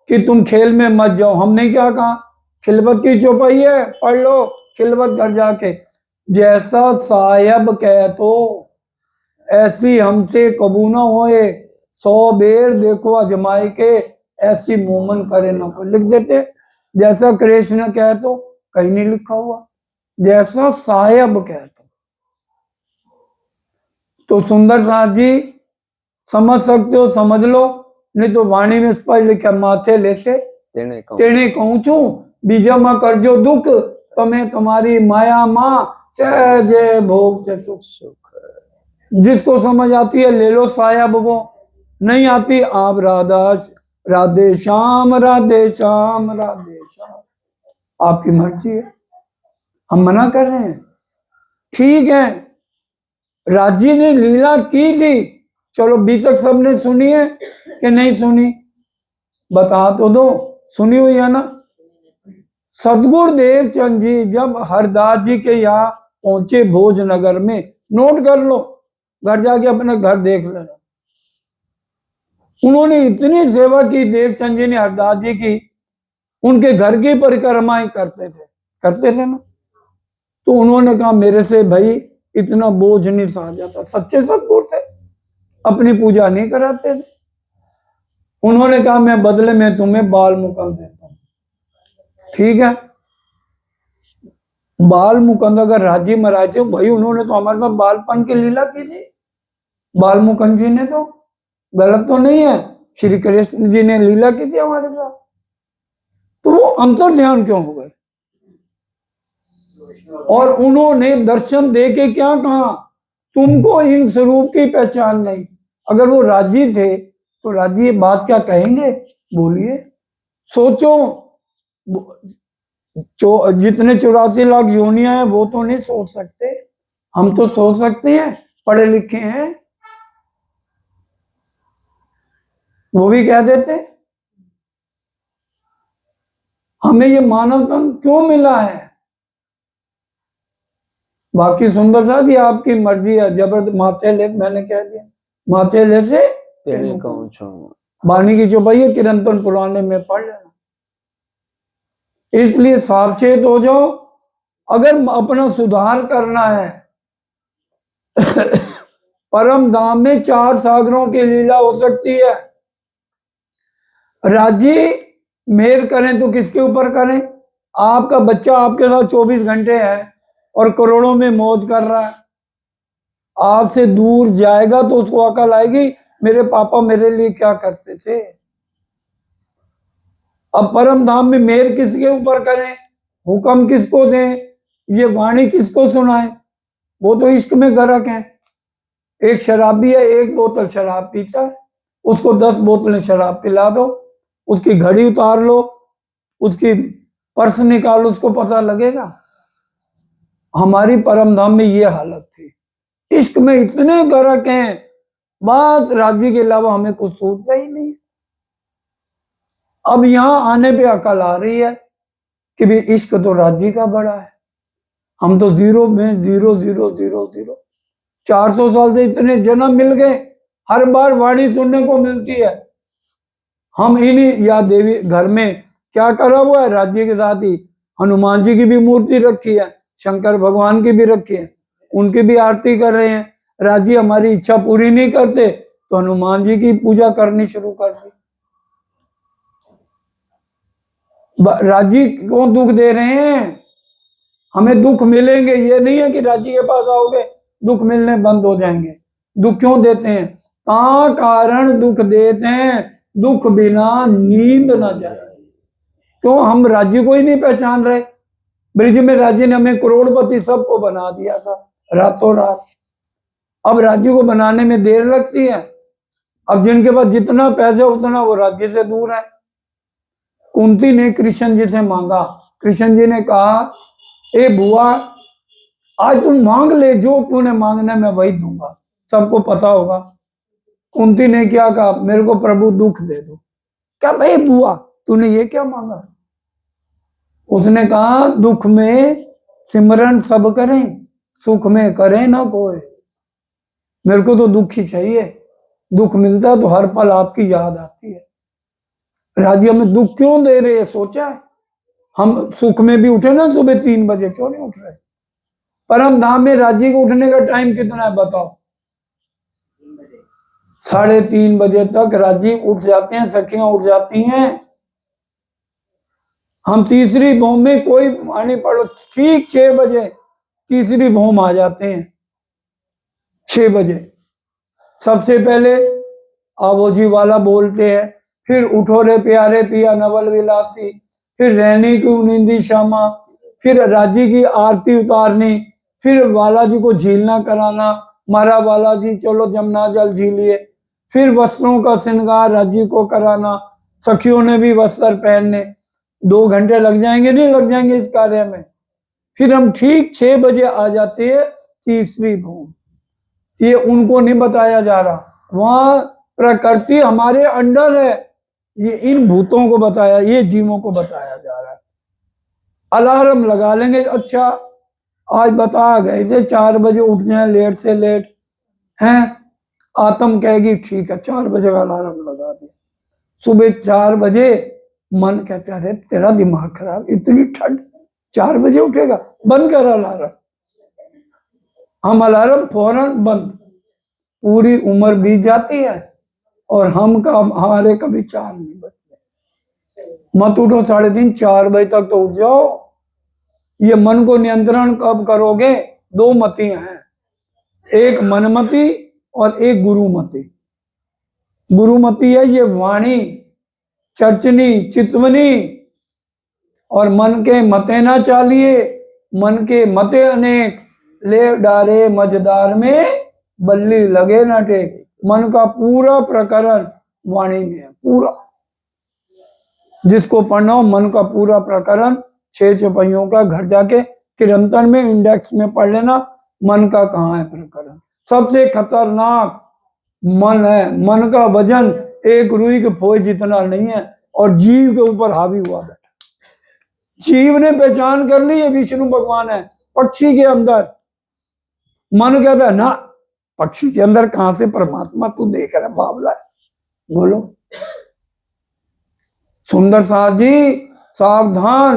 कि तुम खेल में मत जाओ। हमने क्या कहा, खिलवत की चौपाई है, पढ़ लो खिलवत घर जाके। जैसा साहब कह तो ऐसी हमसे कबू न होए, 100 बेर देखो अजमाए के, ऐसी मोमन करे ना कोई। लिख देते, जैसा कृष्ण कह तो, कहीं नहीं लिखा हुआ, जैसा साहब कह तो सुंदर साथ जी समझ सकते हो समझ लो, नहीं तो वाणी में स्पष्ट लिखा, माथे लेसे तेने कहूं छू, बीजा मां कर जो दुख, तुम्हें तुम्हारी माया मां जय जय भोग से सुख सुख। जिसको समझ आती है ले लो साया बगो, नहीं आती आप राधा राधे श्याम राधे श्याम राधे श्याम, आपकी मर्जी है। हम मना कर रहे हैं, ठीक है। राजी ने लीला की थी, चलो अभी तक सबने सुनी है कि नहीं सुनी, बता तो दो, सुनी हुई है ना। सदगुरुदेव चंद जी जब हरदास जी के यहाँ पहुंचे भोजनगर में, नोट कर लो, घर जाके अपने घर देख लेना। उन्होंने इतनी सेवा की देवचंद जी ने हरदास जी की, उनके घर की परिक्रमाएं करते थे ना। तो उन्होंने कहा मेरे से भाई इतना बोझ नहीं सहा जाता। सच्चे सतगुरु थे, अपनी पूजा नहीं कराते थे। उन्होंने कहा मैं बदले में तुम्हें बाल मुकुंद देता हूं, ठीक है। बाल मुकुंद अगर राजी महाराज भाई, उन्होंने तो हमारे साथ बालपन की लीला की थी, बाल मुकुंद जी ने, तो गलत तो नहीं है। श्री कृष्ण जी ने लीला की थी हमारे साथ, तो वो अंतर ध्यान क्यों हो गए। और उन्होंने दर्शन दे के क्या कहा, तुमको इन स्वरूप की पहचान नहीं। अगर वो राजी थे तो राजी ये बात क्या कहेंगे, बोलिए। सोचो, जितने 84 लाख योनियां हैं वो तो नहीं सोच सकते, हम तो सोच सकते हैं, पढ़े लिखे हैं। वो भी कह देते हमें ये मानव तन क्यों मिला है। बाकी सुंदर साहब ये आपकी मर्जी है, जबरदस्त माथे ले, मैंने कह दिया माथे ले से तेरे कहूं छू। वाणी की चौपाई है, किरंतन पुराने में पढ़ लेना। इसलिए सावचेत हो जाओ, अगर अपना सुधार करना है। परम धाम में 4 सागरों की लीला हो सकती है। राजी मेल करें तो किसके ऊपर करें। आपका बच्चा आपके साथ 24 घंटे है और करोड़ों में मौज कर रहा है, आपसे दूर जाएगा तो उसको अकल आएगी मेरे पापा मेरे लिए क्या करते थे। अब परम धाम में मेल किसके ऊपर करें, हुक्म किसको दें, ये वाणी किसको सुनाएं। वो तो इश्क में गर्क है। एक शराबी है, 1 बोतल शराब पीता है, उसको 10 बोतलें शराब पिला दो, उसकी घड़ी उतार लो, उसकी पर्स निकालो, उसको पता लगेगा। हमारी परम धाम में ये हालत थी। इश्क में इतने गर्क हैं, बस राज्य के अलावा हमें कुछ सोचता ही नहीं। अब यहां आने पे अकल आ रही है कि भी इश्क तो राज्य का बड़ा है, हम तो जीरो में जीरो जीरो जीरो जीरो। 400 साल से इतने जन्म मिल गए, हर बार वाणी सुनने को मिलती है। हम इन्हीं या देवी घर में क्या करा हुआ है, राज्य के साथ ही हनुमान जी की भी मूर्ति रखी है, शंकर भगवान की भी रखी है, उनकी भी आरती कर रहे हैं। राज्य हमारी इच्छा पूरी नहीं करते तो हनुमान जी की पूजा करनी शुरू कर दी। राज्य को दुख दे रहे हैं, हमें दुख मिलेंगे, ये नहीं है कि राज्य के पास आओगे दुख मिलने बंद हो जाएंगे। दुख क्यों देते हैं? ता कारण दुख देते हैं, दुख बिना नींद ना जाए। क्यों? हम राज्य को ही नहीं पहचान रहे। ब्रिज में राज्य ने हमें करोड़पति सबको बना दिया था रातों रात। अब राज्य को बनाने में देर लगती है। अब जिनके पास जितना पैसा उतना वो राज्य से दूर है। कुंती ने कृष्ण जी से मांगा, कृष्ण जी ने कहा, ए बुआ आज तुम मांग ले, जो तूने मांगना मैं वही दूंगा, सबको पता होगा। कुंती ने क्या कहा, मेरे को प्रभु दुख दे दो। क्या भाई बुआ तूने ये क्या मांगा? उसने कहा, दुख में सिमरन सब करें, सुख में करें ना कोई। मेरे को तो दुख ही चाहिए, दुख मिलता तो हर पल आपकी याद आती है। राज्य में दुख क्यों दे रहे हैं सोचा है? हम सुख में भी उठे ना सुबह 3 बजे, क्यों नहीं उठ रहे? परम धाम में राज्य को उठने का टाइम कितना है बताओ? 3:30 बजे तक राज्य उठ जाते हैं, सखियां उठ जाती हैं। हम तीसरी भौम में कोई आने पड़ो, ठीक 6 बजे तीसरी भौम आ जाते हैं। 6 बजे सबसे पहले आबोजी वाला बोलते हैं, फिर उठो रे प्यारे पिया नवल विलासी, फिर रहनी की नींदी श्यामा, फिर राज्य की आरती उतारनी, फिर बालाजी को झीलना कराना, मारा बालाजी चलो जमुना जल झीलिए, फिर वस्त्रों का श्रृंगार राज्य को कराना, सखियों ने भी वस्त्र पहनने। 2 घंटे लग जाएंगे, नहीं लग जाएंगे इस कार्य में। फिर हम ठीक 6 बजे आ जाते हैं तीसरी भूमि। ये उनको नहीं बताया जा रहा, वहां प्रकृति हमारे अंडर है, ये इन भूतों को बताया, ये जीवों को बताया जा रहा है। अलार्म लगा लेंगे, अच्छा आज बता गए थे 4 बजे उठ जाए, लेट से लेट हैं। आत्म कहेगी ठीक है 4 बजे का अलार्म लगा दिया। सुबह 4 बजे मन कहता है तेरा दिमाग खराब, इतनी ठंड 4 बजे उठेगा, बंद कर अलार्म। हम अलार्म फौरन बंद। पूरी उम्र बीत जाती है और हमारे कभी 4 नहीं बजते। मत उठो 3:30 4 बजे तक तो उठ जाओ। ये मन को नियंत्रण कब करोगे? 2 मतियां हैं, एक मनमति और एक गुरुमति। गुरुमति है ये वाणी चर्चनी चितवनी, और मन के मते ना चालिए, मन के मते अनेक, ले डारे मझदार में बल्ली लगे ना टेक। मन का पूरा प्रकरण वाणी में है, पूरा। जिसको पढ़ना हो मन का पूरा प्रकरण 6 चौपाइयों का घर जाके किरंतन में इंडेक्स में पढ़ लेना, मन का कहाँ है प्रकरण। सबसे खतरनाक मन है, मन का वजन एक रुई के फोई जितना नहीं है, और जीव के ऊपर हावी हुआ बैठा। जीव ने पहचान कर ली ये विष्णु भगवान है पक्षी के अंदर। मन कहता है ना, पक्षी के अंदर कहां से परमात्मा तू देख रहा है बावला है। बोलो सुंदर साथ जी सावधान,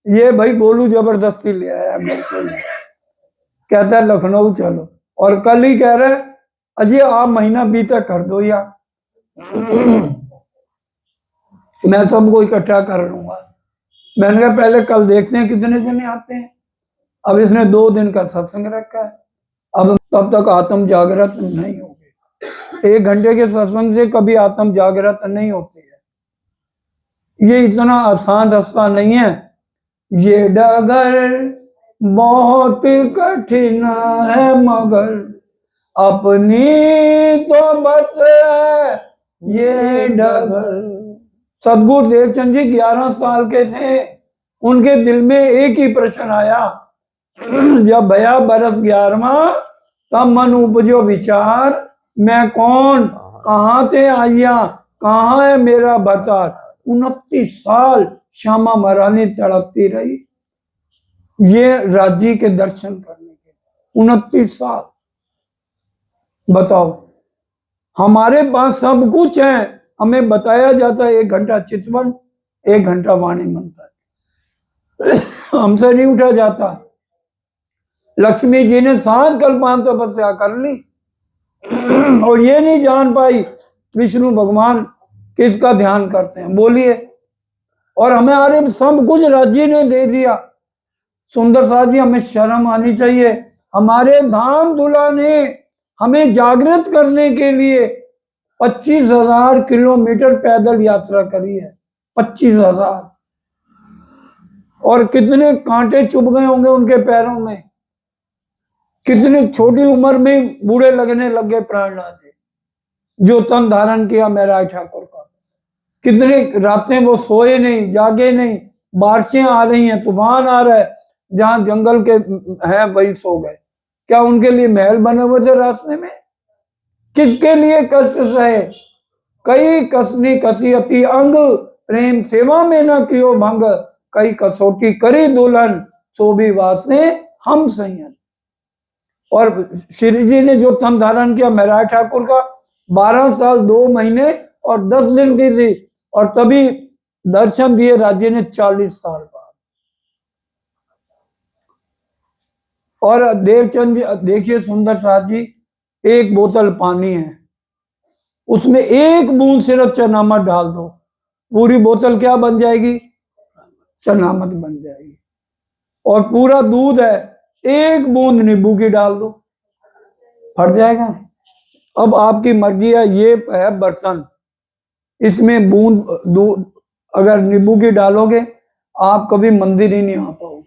ये भाई गोलू जबरदस्ती ले आया मेरे को, कहता है लखनऊ चलो, और कल ही कह रहे अजय आप महीना बीता कर दो यार मैं सबको इकट्ठा कर लूंगा। मैंने कहा पहले कल देखते हैं कितने जने आते हैं। अब इसने 2 दिन का सत्संग रखा है, अब तब तक आत्म जागृत नहीं होगी। 1 घंटे के सत्संग से कभी आत्म जागृत नहीं होती है। ये इतना आसान रास्ता नहीं है, ये डगर बहुत कठिन है मगर अपनी तो बस है ये डगर। सदगुरु देवचंद जी 11 साल के थे, उनके दिल में एक ही प्रश्न आया जब भैया बरस 11वां तब मन उपजो विचार, मैं कौन, कहाँ से आइया, कहाँ है मेरा भतार। 29 साल श्यामा महारानी तड़पती रही ये राज्य के दर्शन करने के। 29 साल, बताओ। हमारे पास सब कुछ है, हमें बताया जाता है 1 घंटा चितवन, 1 घंटा वाणी मंत्र, हमसे नहीं उठा जाता। लक्ष्मी जी ने 7 कल्पांत तपस्या कर ली और ये नहीं जान पाई विष्णु भगवान किसका ध्यान करते हैं, बोलिए। और हमें अरे सब कुछ राज्य ने दे दिया। सुंदर साथ जी, हमें शर्म आनी चाहिए। हमारे धाम दूल्हा ने हमें जागृत करने के लिए 25,000 किलोमीटर पैदल यात्रा करी है। 25,000। और कितने कांटे चुभ गए होंगे उनके पैरों में, कितनी छोटी उम्र में बूढ़े लगने लग गए प्राणनाथ जी। जो तन धारण किया महराज ठाकुर का, कितने रातें वो सोए नहीं, जागे नहीं। बारिशें आ रही हैं, तूफान आ रहा है, जहां जंगल के हैं वही सो गए। क्या उनके लिए महल बने हुए थे रास्ते में? किसके लिए कष्ट सहे, कई कसनी कसी अति अंग, प्रेम सेवा में न कियो भंग, कई कसौटी करी दुल्हन, सो भी वास्ते हम संयन। और श्री जी ने जो तन धारण किया महराज ठाकुर का, 12 साल 2 महीने और 10 दिन की थी, और तभी दर्शन दिए राज्य ने 40 साल बाद। और देवचंद देखिए सुंदर साथ जी, 1 बोतल पानी है, उसमें 1 बूंद सिर्फ चनामत डाल दो, पूरी बोतल क्या बन जाएगी? चनामत बन जाएगी। और पूरा दूध है, 1 बूंद नींबू की डाल दो, फट जाएगा। अब आपकी मर्जी है। ये है बर्तन, इसमें बूंद दूध अगर नींबू की डालोगे आप कभी मंदिर ही नहीं आ पाओगे।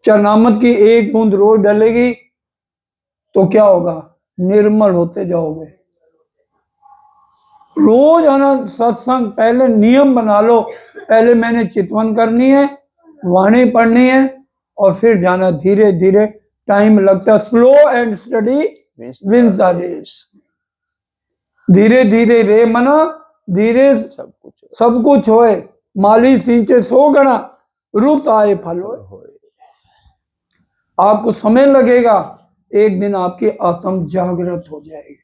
चरनामत की 1 बूंद रोज डलेगी तो क्या होगा? निर्मल होते जाओगे। रोज आना सत्संग, पहले नियम बना लो, पहले मैंने चितवन करनी है, वाणी पढ़नी है, और फिर जाना। धीरे धीरे टाइम लगता, slow and steady wins the race. धीरे धीरे रे मना, धीरे सब कुछ होए। माली सींचे 100 गणा, रुत आए फल होए। आपको समय लगेगा, एक दिन आपकी आत्म जागृत हो जाएगी।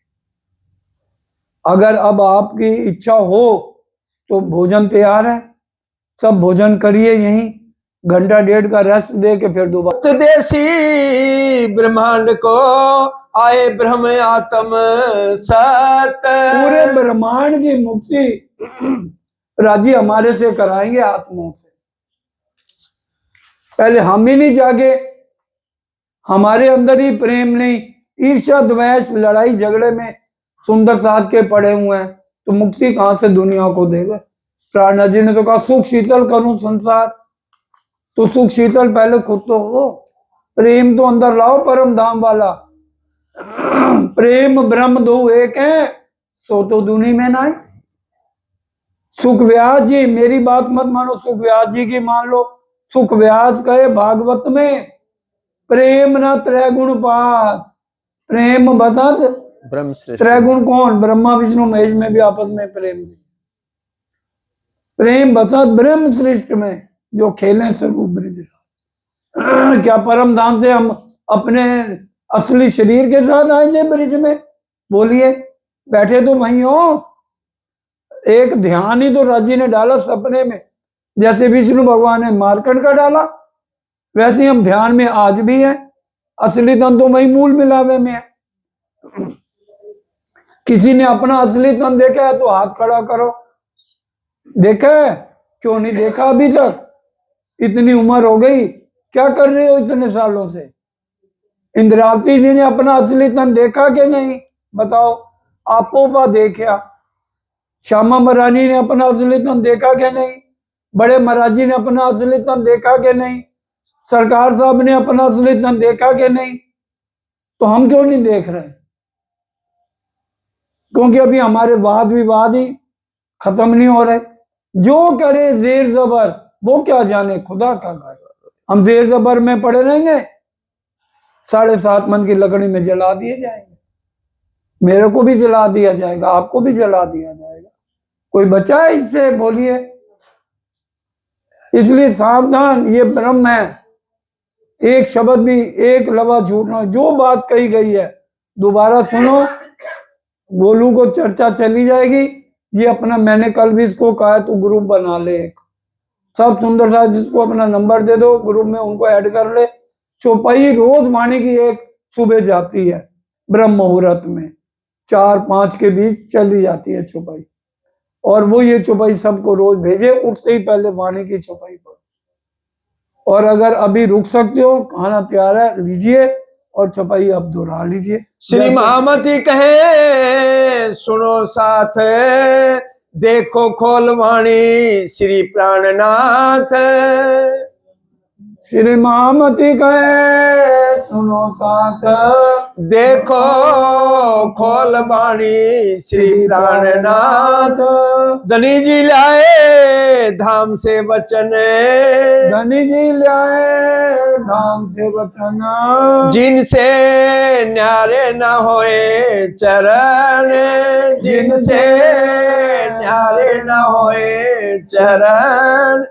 अगर अब आपकी इच्छा हो तो भोजन तैयार है, सब भोजन करिए, यहीं 1-1.5 का रेस्ट दे के फिर दोबारा। देसी ब्रह्मांड को आए ब्रह्म आत्म सत, पूरे ब्रह्मांड की मुक्ति राजी हमारे से कराएंगे, आत्माओं से। पहले हम ही नहीं जागे, हमारे अंदर ही प्रेम नहीं, ईर्ष्या द्वेष लड़ाई झगड़े में सुंदर साथ के पड़े हुए हैं, तो मुक्ति कहां से दुनिया को देगा? प्राणनाथ जी ने तो कहा सुख शीतल करूं संसार, तो सुख शीतल पहले खुद तो हो। प्रेम तो अंदर लाओ परम धाम वाला। प्रेम ब्रह्म दो एक है, सो तो दुनी में ना है। सुख व्यास जी, मेरी बात मत मानो, सुख व्यास जी की मान लो। सुख व्यास कहे भागवत में, प्रेम न त्रैगुण पास, प्रेम बसत ब्रह्म श्रेष्ठ। त्रैगुण कौन? ब्रह्मा विष्णु महेश में भी आपस में प्रेम। प्रेम बसत ब्रह्म श्रेष्ठ में, जो खेले स्वरूप ब्रज। क्या परम धाम से हम अपने असली शरीर के साथ आए थे ब्रिज में? बोलिए, बैठे तो वहीं हो। एक ध्यान ही तो राज्य ने डाला सपने में, जैसे विष्णु भगवान ने मार्कंड का डाला, वैसे हम ध्यान में आज भी है। असली तन तो वही मूल मिलावे में है। किसी ने अपना असली तन देखा है तो हाथ खड़ा करो। देखा है? क्यों नहीं देखा अभी तक? इतनी उम्र हो गई, क्या कर रहे हो इतने सालों से? इंद्रावती जी ने अपना असली तन देखा कि नहीं? बताओ। आपोपा देखा। श्यामा महारानी ने अपना असली तन देखा कि नहीं? बड़े महाराज जी ने अपना असली तन देखा कि नहीं? सरकार साहब ने अपना असली तन देखा कि नहीं? तो हम क्यों नहीं देख रहे? क्योंकि अभी हमारे वाद विवाद ही खत्म नहीं हो रहे। जो करे जेर जबर, वो क्या जाने खुदा का घर। हम जेर जबर में पड़े रहेंगे, 7.5 मन की लकड़ी में जला दिए जाएंगे। मेरे को भी जला दिया जाएगा, आपको भी जला दिया जाएगा। कोई बचा है इससे? बोलिए। इसलिए सावधान, ये ब्रह्म है। एक शब्द भी, एक लवा झूठना, जो बात कही गई है दोबारा सुनो, गोलू को चर्चा चली जाएगी। ये अपना, मैंने कल भी इसको कहा है, तू ग्रुप बना ले एक, सब सुंदर सा, जिसको अपना नंबर दे दो ग्रुप में, उनको ऐड कर ले। चौपाई रोज वाणी की एक सुबह जाती है ब्रह्म मुहूर्त में, 4-5 के बीच चली जाती है चौपाई। और वो ये चौपाई सबको रोज भेजे, उठते ही पहले वाणी की चौपाई पर। और अगर अभी रुक सकते हो, खाना तैयार है, लीजिए और चौपाई अब दोहरा लीजिए। श्री महामती कहे सुनो साथ, देखो खोल वाणी श्री प्राणनाथ। श्री महामती कहे सुनो साथ, देखो खोल वाणी श्री प्राणनाथ। धनी जी लाए धाम से वचन, धनी जी लाए धाम से वचन, जिनसे न्यारे न होए चरण, जिनसे न्यारे न होए चरण।